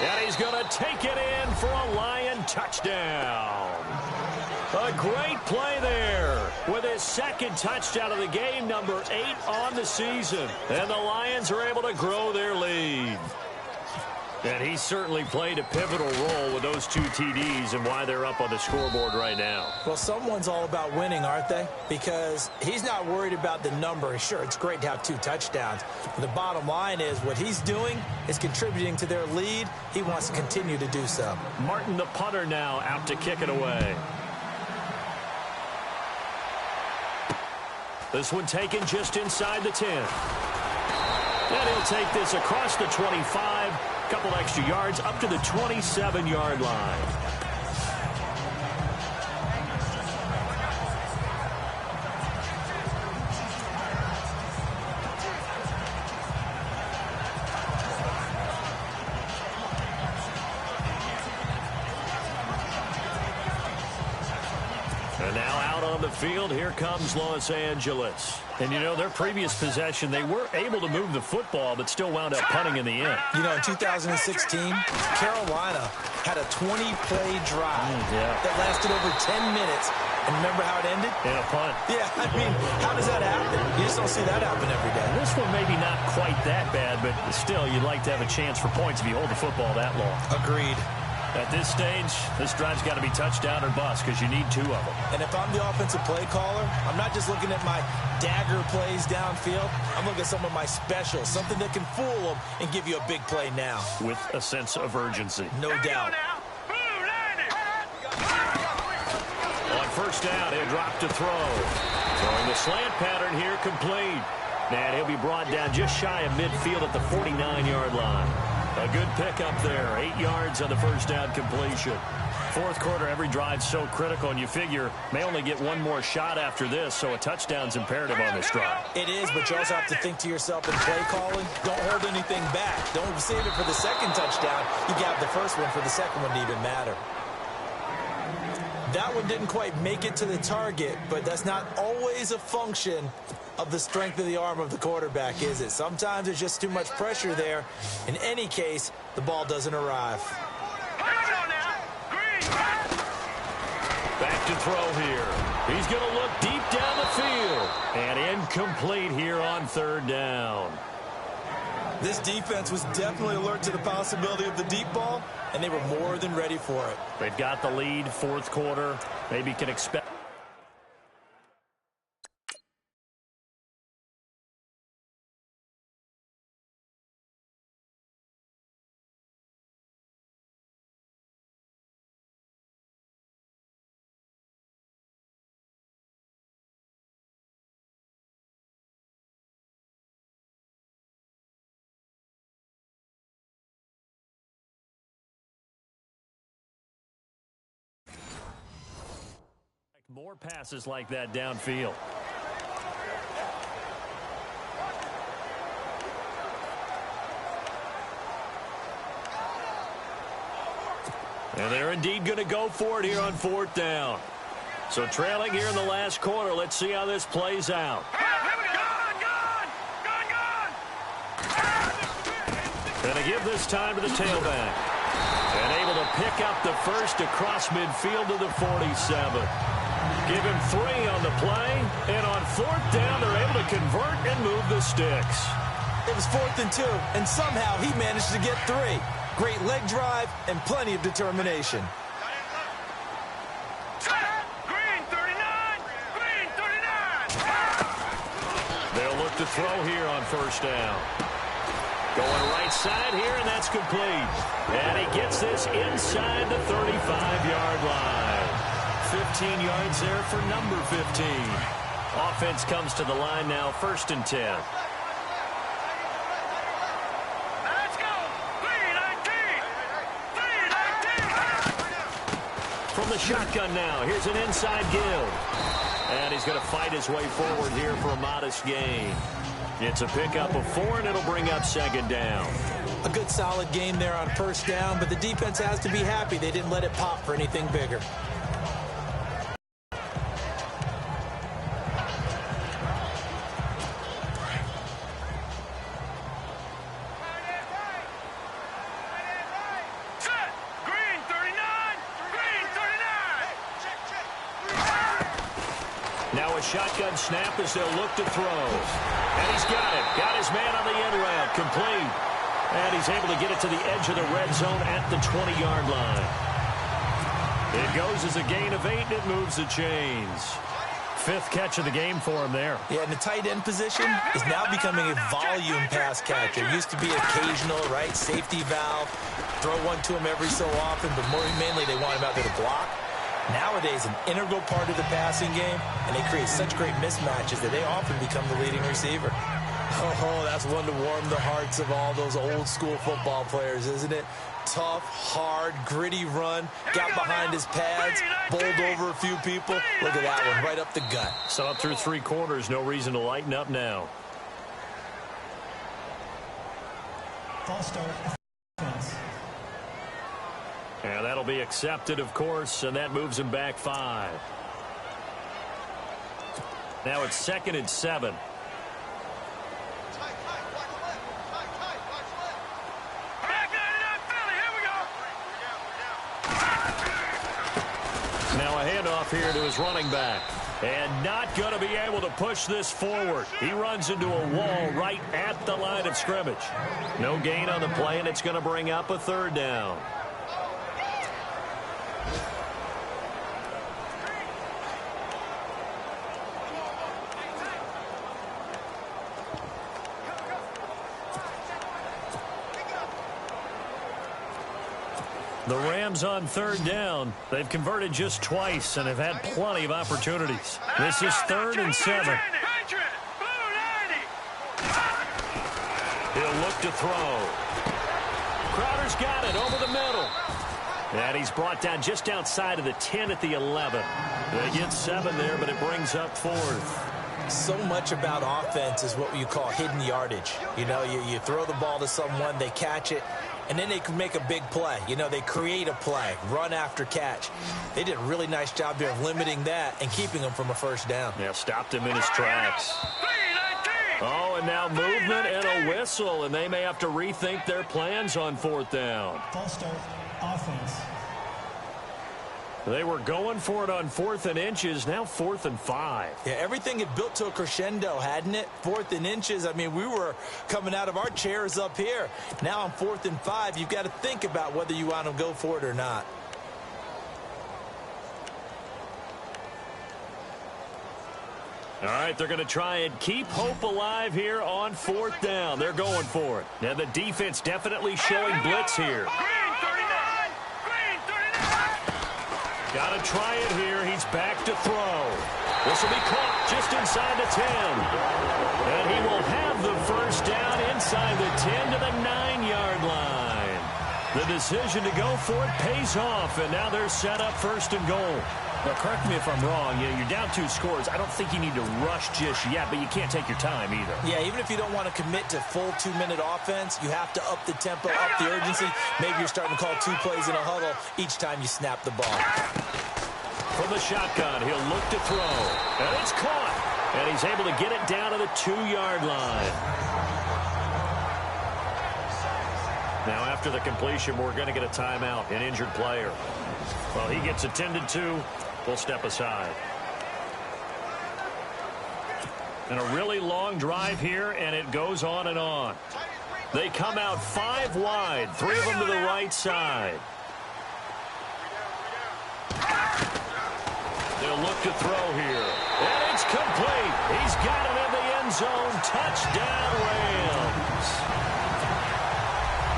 And he's going to take it in for a Lion touchdown. A great play there with his 2nd touchdown of the game, number 8 on the season. And the Lions are able to grow their lead. And he certainly played a pivotal role with those 2 TDs and why they're up on the scoreboard right now. Well, someone's all about winning, aren't they? Because he's not worried about the number. Sure, it's great to have 2 touchdowns. But the bottom line is what he's doing is contributing to their lead. He wants to continue to do so. Martin, the punter, now out to kick it away. This one taken just inside the 10. And he'll take this across the 25. Couple extra yards up to the 27-yard line. And now out on the field, here comes Los Angeles. And, you know, their previous possession, they were able to move the football, but still wound up punting in the end. You know, in 2016, Carolina had a 20-play drive that lasted over 10 minutes. And remember how it ended? In a punt. Yeah, I mean, how does that happen? You just don't see that happen every day. This one maybe not quite that bad, but still, you'd like to have a chance for points if you hold the football that long. Agreed. At this stage, this drive's got to be touchdown or bust because you need 2 of them. And if I'm the offensive play caller, I'm not just looking at my dagger plays downfield. I'm looking at some of my specials, something that can fool them and give you a big play now. With a sense of urgency. No doubt. On 1st down, he'll drop to throw. Throwing the slant pattern here complete. And he'll be brought down just shy of midfield at the 49-yard line. A good pickup there. 8 yards on the 1st down completion. 4th quarter, every drive's so critical, and you figure may only get 1 more shot after this, so a touchdown's imperative on this drive. It is, but you also have to think to yourself in play calling, don't hold anything back. Don't save it for the 2nd touchdown. You got the 1st one for the 2nd one to even matter. That one didn't quite make it to the target, but that's not always a function of the strength of the arm of the quarterback, is it? Sometimes there's just too much pressure there. In any case, the ball doesn't arrive. Back to throw here. He's going to look deep down the field. And incomplete here on 3rd down. This defense was definitely alert to the possibility of the deep ball, and they were more than ready for it. They've got the lead, 4th quarter. Maybe can expect More passes like that downfield. And they're indeed going to go for it here on 4th down. So trailing here in the last quarter. Let's see how this plays out. Going to give this time to the tailback. And able to pick up the first across midfield to the 47. Give him 3 on the play. And on 4th down, they're able to convert and move the sticks. It was 4th and 2, and somehow he managed to get 3. Great leg drive and plenty of determination. Green 39! Green 39! They'll look to throw here on 1st down. Going right side here, and that's complete. And he gets this inside the 35-yard line. 15 yards there for number 15. Offense comes to the line now, 1st and 10. Let's go! 319! 319! From the shotgun now, here's an inside give. And he's going to fight his way forward here for a modest gain. It's a pickup of 4, and it'll bring up 2nd down. A good solid game there on 1st down, but the defense has to be happy they didn't let it pop for anything bigger. Set! Green 39! Green 39! Now a shotgun snap as they'll look to throw. And he's got it. Got his man on the end route. Complete. And he's able to get it to the edge of the red zone at the 20-yard line. It goes as a gain of 8, and it moves the chains. 5th catch of the game for him there. Yeah, and the tight end position is now becoming a volume pass catcher. It used to be occasional, right? Safety valve. Throw one to him every so often, but mainly they want him out there to block. Nowadays, an integral part of the passing game, and they create such great mismatches that they often become the leading receiver. Oh, that's one to warm the hearts of all those old-school football players, isn't it? Tough, hard, gritty run, got behind his pads, bowled over a few people. Look at that one, right up the gut. So up through 3 quarters, no reason to lighten up now. False start. Offense. And that'll be accepted, of course, and that moves him back 5. Now it's 2nd and 7. Now a handoff here to his running back. And not going to be able to push this forward. He runs into a wall right at the line of scrimmage. No gain on the play, and it's going to bring up a 3rd down. The Rams on 3rd down. They've converted just twice and have had plenty of opportunities. This is 3rd and 7. He'll look to throw. Crowder's got it over the middle. And he's brought down just outside of the 10 at the 11. They get 7 there, but it brings up 4th. So much about offense is what you call hidden yardage. You know, you throw the ball to someone, they catch it, and then they can make a big play. You know, they create a play, run after catch. They did a really nice job there of limiting that and keeping them from a 1st down. Yeah, stopped him in his tracks. Oh, and now movement and a whistle, and they may have to rethink their plans on 4th down. False start. Offense. They were going for it on 4th and inches, now 4th and 5. Yeah, everything had built to a crescendo, hadn't it? 4th and inches. I mean, we were coming out of our chairs up here. Now on 4th and 5, you've got to think about whether you want to go for it or not. All right, they're going to try and keep hope alive here on 4th down. They're going for it. Now the defense definitely showing blitz here. Got to try it here. He's back to throw. This will be caught just inside the 10. And he will have the 1st down inside the 10 to the 9-yard line. The decision to go for it pays off, and now they're set up 1st and goal. Well, correct me if I'm wrong. You're down 2 scores. I don't think you need to rush just yet, but you can't take your time either. Yeah, even if you don't want to commit to full 2-minute offense, you have to up the tempo, up the urgency. Maybe you're starting to call 2 plays in a huddle each time you snap the ball. From the shotgun, he'll look to throw. And it's caught. And he's able to get it down to the 2-yard line. Now, after the completion, we're going to get a timeout, an injured player. Well, he gets attended to. We'll step aside. And a really long drive here, and it goes on and on. They come out 5 wide, 3 of them to the right side. They'll look to throw here. And it's complete. He's got it in the end zone. Touchdown, Rams.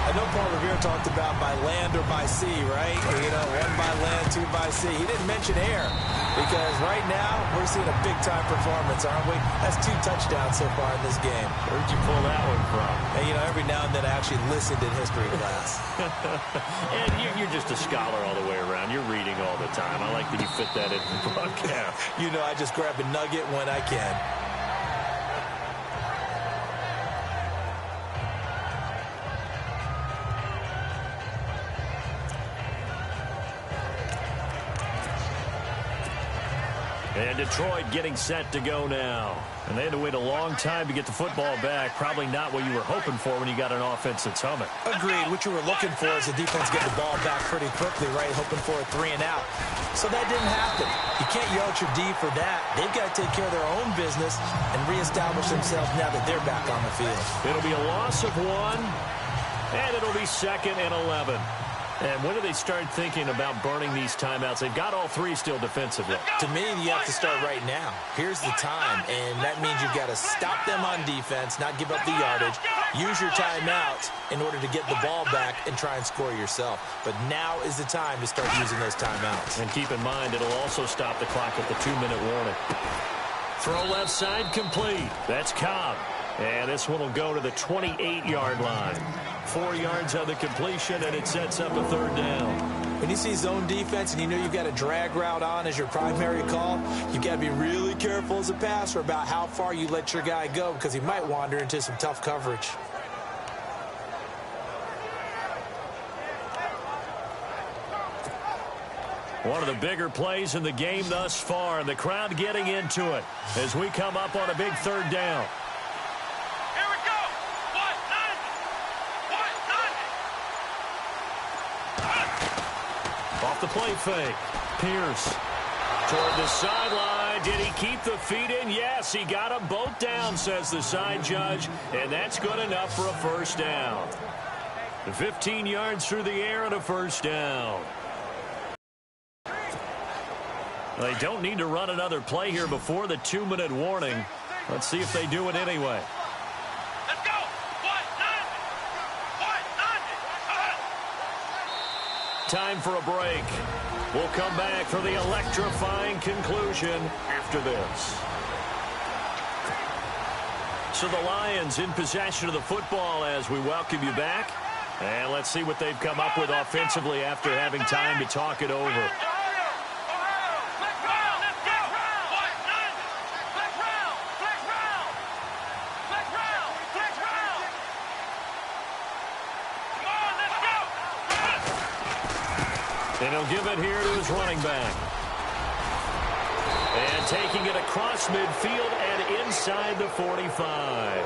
I know Paul Revere talked about by land or by sea, right? You know, 1 by land, 2 by sea. He didn't mention air because right now we're seeing a big-time performance, aren't we? That's 2 touchdowns so far in this game. Where'd you pull that one from? And, you know, every now and then I actually listened in history class. And you're just a scholar all the way around. You're reading all the time. I like that you fit that in the broadcast. You know, I just grab a nugget when I can. And Detroit getting set to go now. And they had to wait a long time to get the football back. Probably not what you were hoping for when you got an offense that's humming. Agreed. What you were looking for is the defense getting the ball back pretty quickly, right? Hoping for a 3 and out. So that didn't happen. You can't yell at your D for that. They've got to take care of their own business and reestablish themselves now that they're back on the field. It'll be a loss of 1, and it'll be 2nd and 11. And when do they start thinking about burning these timeouts? They've got all 3 still defensively. To me, you have to start right now. Here's the time, and that means you've got to stop them on defense, not give up the yardage, use your timeouts in order to get the ball back and try and score yourself. But now is the time to start using those timeouts. And keep in mind, it'll also stop the clock at the 2-minute warning. Throw left side complete. That's Cobb. And this one will go to the 28-yard line. 4 yards on the completion, and it sets up a 3rd down. When you see zone defense and you know you've got a drag route on as your primary call, you've got to be really careful as a passer about how far you let your guy go because he might wander into some tough coverage. One of the bigger plays in the game thus far, and the crowd getting into it as we come up on a big 3rd down. Off the play fake. Pierce toward the sideline. Did he keep the feet in? Yes, he got them both down, says the side judge, and that's good enough for a 1st down. 15 yards through the air and a 1st down. They don't need to run another play here before the 2-minute warning. Let's see if they do it anyway. Time for a break. We'll come back for the electrifying conclusion after this. So the Lions in possession of the football as we welcome you back. And let's see what they've come up with offensively after having time to talk it over. And he'll give it here to his running back. And taking it across midfield and inside the 45.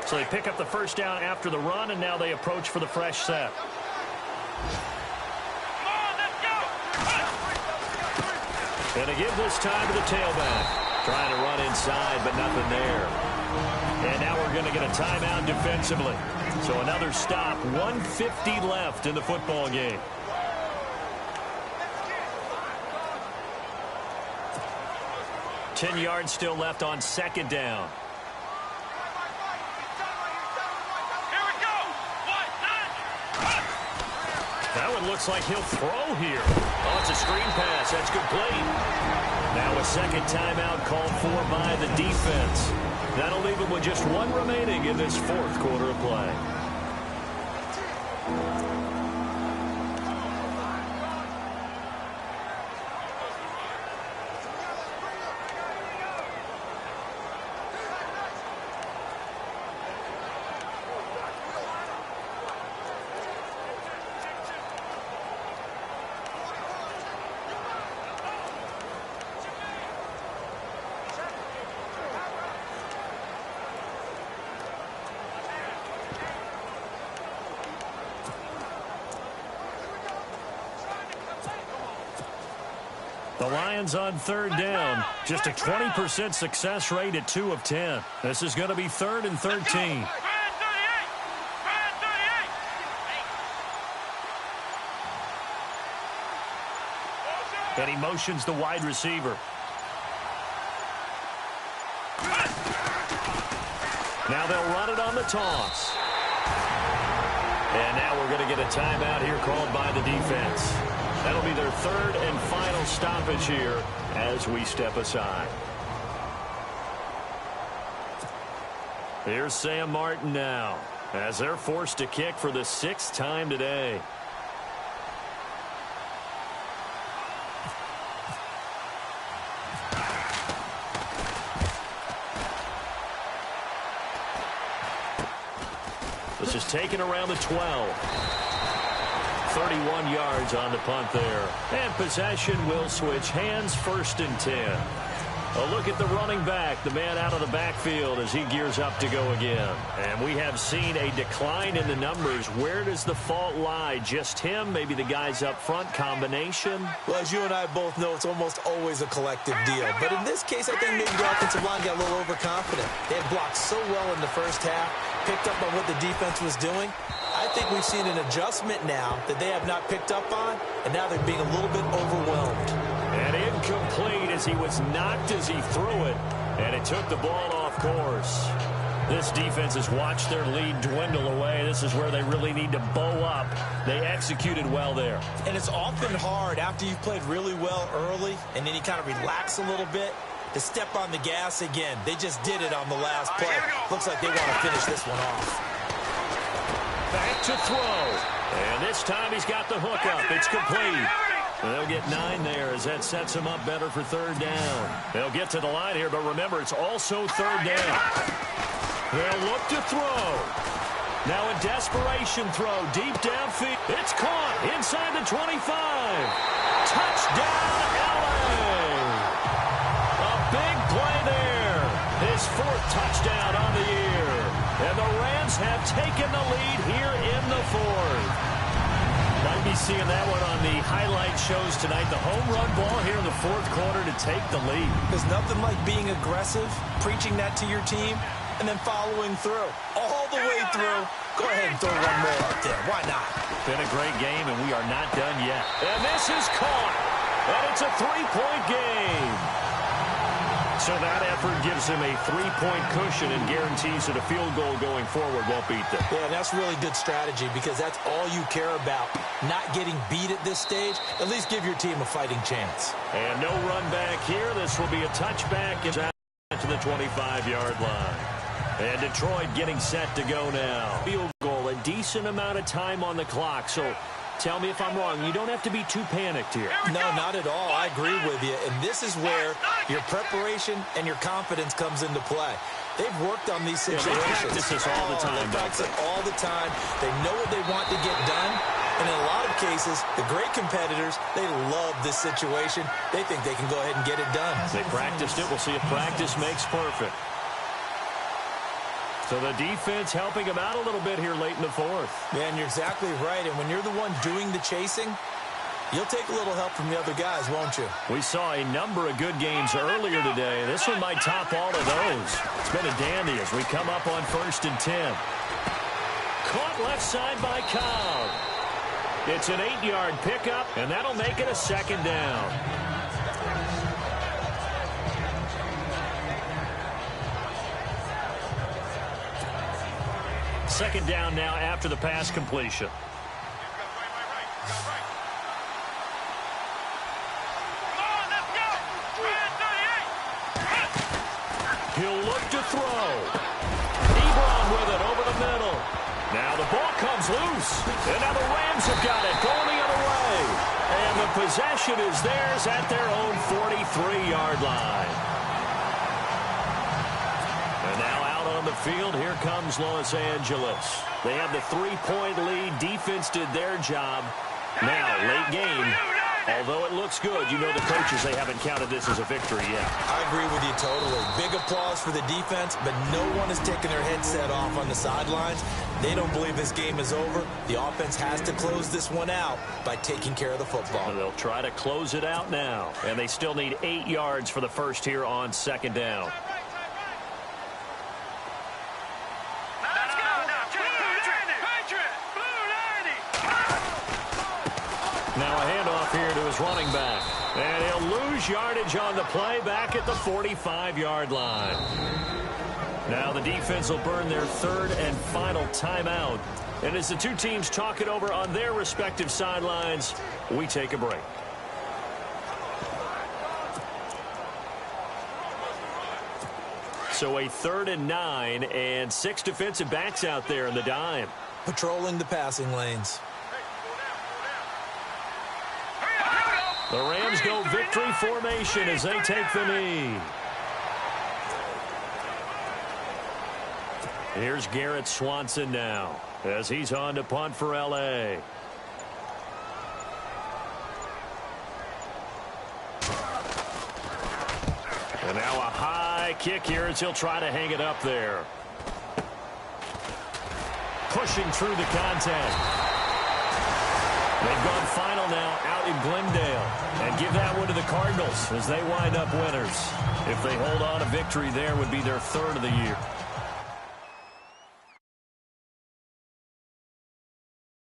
So they pick up the 1st down after the run, and now they approach for the fresh set. And they give this time to the tailback. Trying to run inside, but nothing there. And now we're going to get a timeout defensively. So another stop, 1:50 left in the football game. Ten yards still left on 2nd down. That one looks like he'll throw here. Oh, it's a screen pass. That's complete. Now a 2nd timeout called for by the defense. That'll leave him with just one remaining in this fourth quarter of play. The Lions on third down. Just a 20% success rate at 2 of 10. This is going to be 3rd and 13. And he motions the wide receiver. Now they'll run it on the toss. And now we're going to get a timeout here called by the defense. That'll be their 3rd and final stoppage here as we step aside. Here's Sam Martin now as they're forced to kick for the 6th time today. This is taken around the 12. 31 yards on the punt there. And possession will switch hands, 1st and 10. A look at the running back, the man out of the backfield as he gears up to go again. And we have seen a decline in the numbers. Where does the fault lie? Just him? Maybe the guys up front? Combination? Well, as you and I both know, it's almost always a collective deal. But in this case, I think maybe the offensive line got a little overconfident. They had blocked so well in the first half, picked up on what the defense was doing. I think we've seen an adjustment now that they have not picked up on, and now they're being a little bit overwhelmed. And incomplete as he was knocked as he threw it, and it took the ball off course. This defense has watched their lead dwindle away. This is where they really need to bow up. They executed well there. And it's often hard after you've played really well early, and then you kind of relax a little bit, to step on the gas again. They just did it on the last play. Looks like they want to finish this one off. Back to throw. And this time he's got the hook up. It's complete. They'll get 9 there as that sets him up better for 3rd down. They'll get to the line here, but remember, it's also 3rd down. They'll look to throw. Now a desperation throw deep downfield. It's caught inside the 25. Touchdown, L.A. A big play there. His 4th touchdown on the year. And the Rams have taken the lead here in the 4th. Might be seeing that one on the highlight shows tonight. The home run ball here in the 4th quarter to take the lead. There's nothing like being aggressive, preaching that to your team, and then following through. All the way through. Go ahead and throw one more up there. Why not? Been a great game, and we are not done yet. And this is caught. And it's a 3-point game. So that effort gives him a 3-point cushion and guarantees that a field goal going forward won't beat them. Yeah, that's really good strategy because that's all you care about. Not getting beat at this stage. At least give your team a fighting chance. And no run back here. This will be a touchback to the 25-yard line. And Detroit getting set to go now. Field goal, a decent amount of time on the clock. So tell me if I'm wrong. You don't have to be too panicked here. No, not at all. I agree with you. And this is where your preparation and your confidence comes into play. They've worked on these situations. They practice this all the time. They practice it all the time. They know what they want to get done. And in a lot of cases, the great competitors, they love this situation. They think they can go ahead and get it done. They practiced it. We'll see if practice makes perfect. So the defense helping him out a little bit here late in the 4th. Man, you're exactly right. And when you're the one doing the chasing, you'll take a little help from the other guys, won't you? We saw a number of good games earlier today. This one might top all of those. It's been a dandy as we come up on 1st and 10. Caught left side by Cobb. It's an 8-yard pickup, and that'll make it a 2nd down. Second down now after the pass completion. He'll look to throw. Now the ball comes loose. And now the Rams have got it going the other way. And the possession is theirs at their own 43-yard line. And now out on the field, here comes Los Angeles. They have the 3-point lead. Defense did their job. Now, late game. Although it looks good, you know the coaches, they haven't counted this as a victory yet. I agree with you totally. Big applause for the defense, but no one is taking their headset off on the sidelines. They don't believe this game is over. The offense has to close this one out by taking care of the football. They'll try to close it out now. And they still need 8 yards for the first here on second down. Now a handoff here to his running back. And he'll lose yardage on the play back at the 45-yard line. Now the defense will burn their third and final timeout. And as the two teams talk it over on their respective sidelines, we take a break. So a 3rd and 9 and 6 defensive backs out there in the dime. Patrolling the passing lanes. The Rams go victory formation as they take the knee. Here's Garrett Swanson now as he's on to punt for L.A. And now a high kick here as he'll try to hang it up there. Pushing through the contact. They've gone final now out in Glendale. And give that one to the Cardinals as they wind up winners. If they hold on, a victory there would be their 3rd of the year.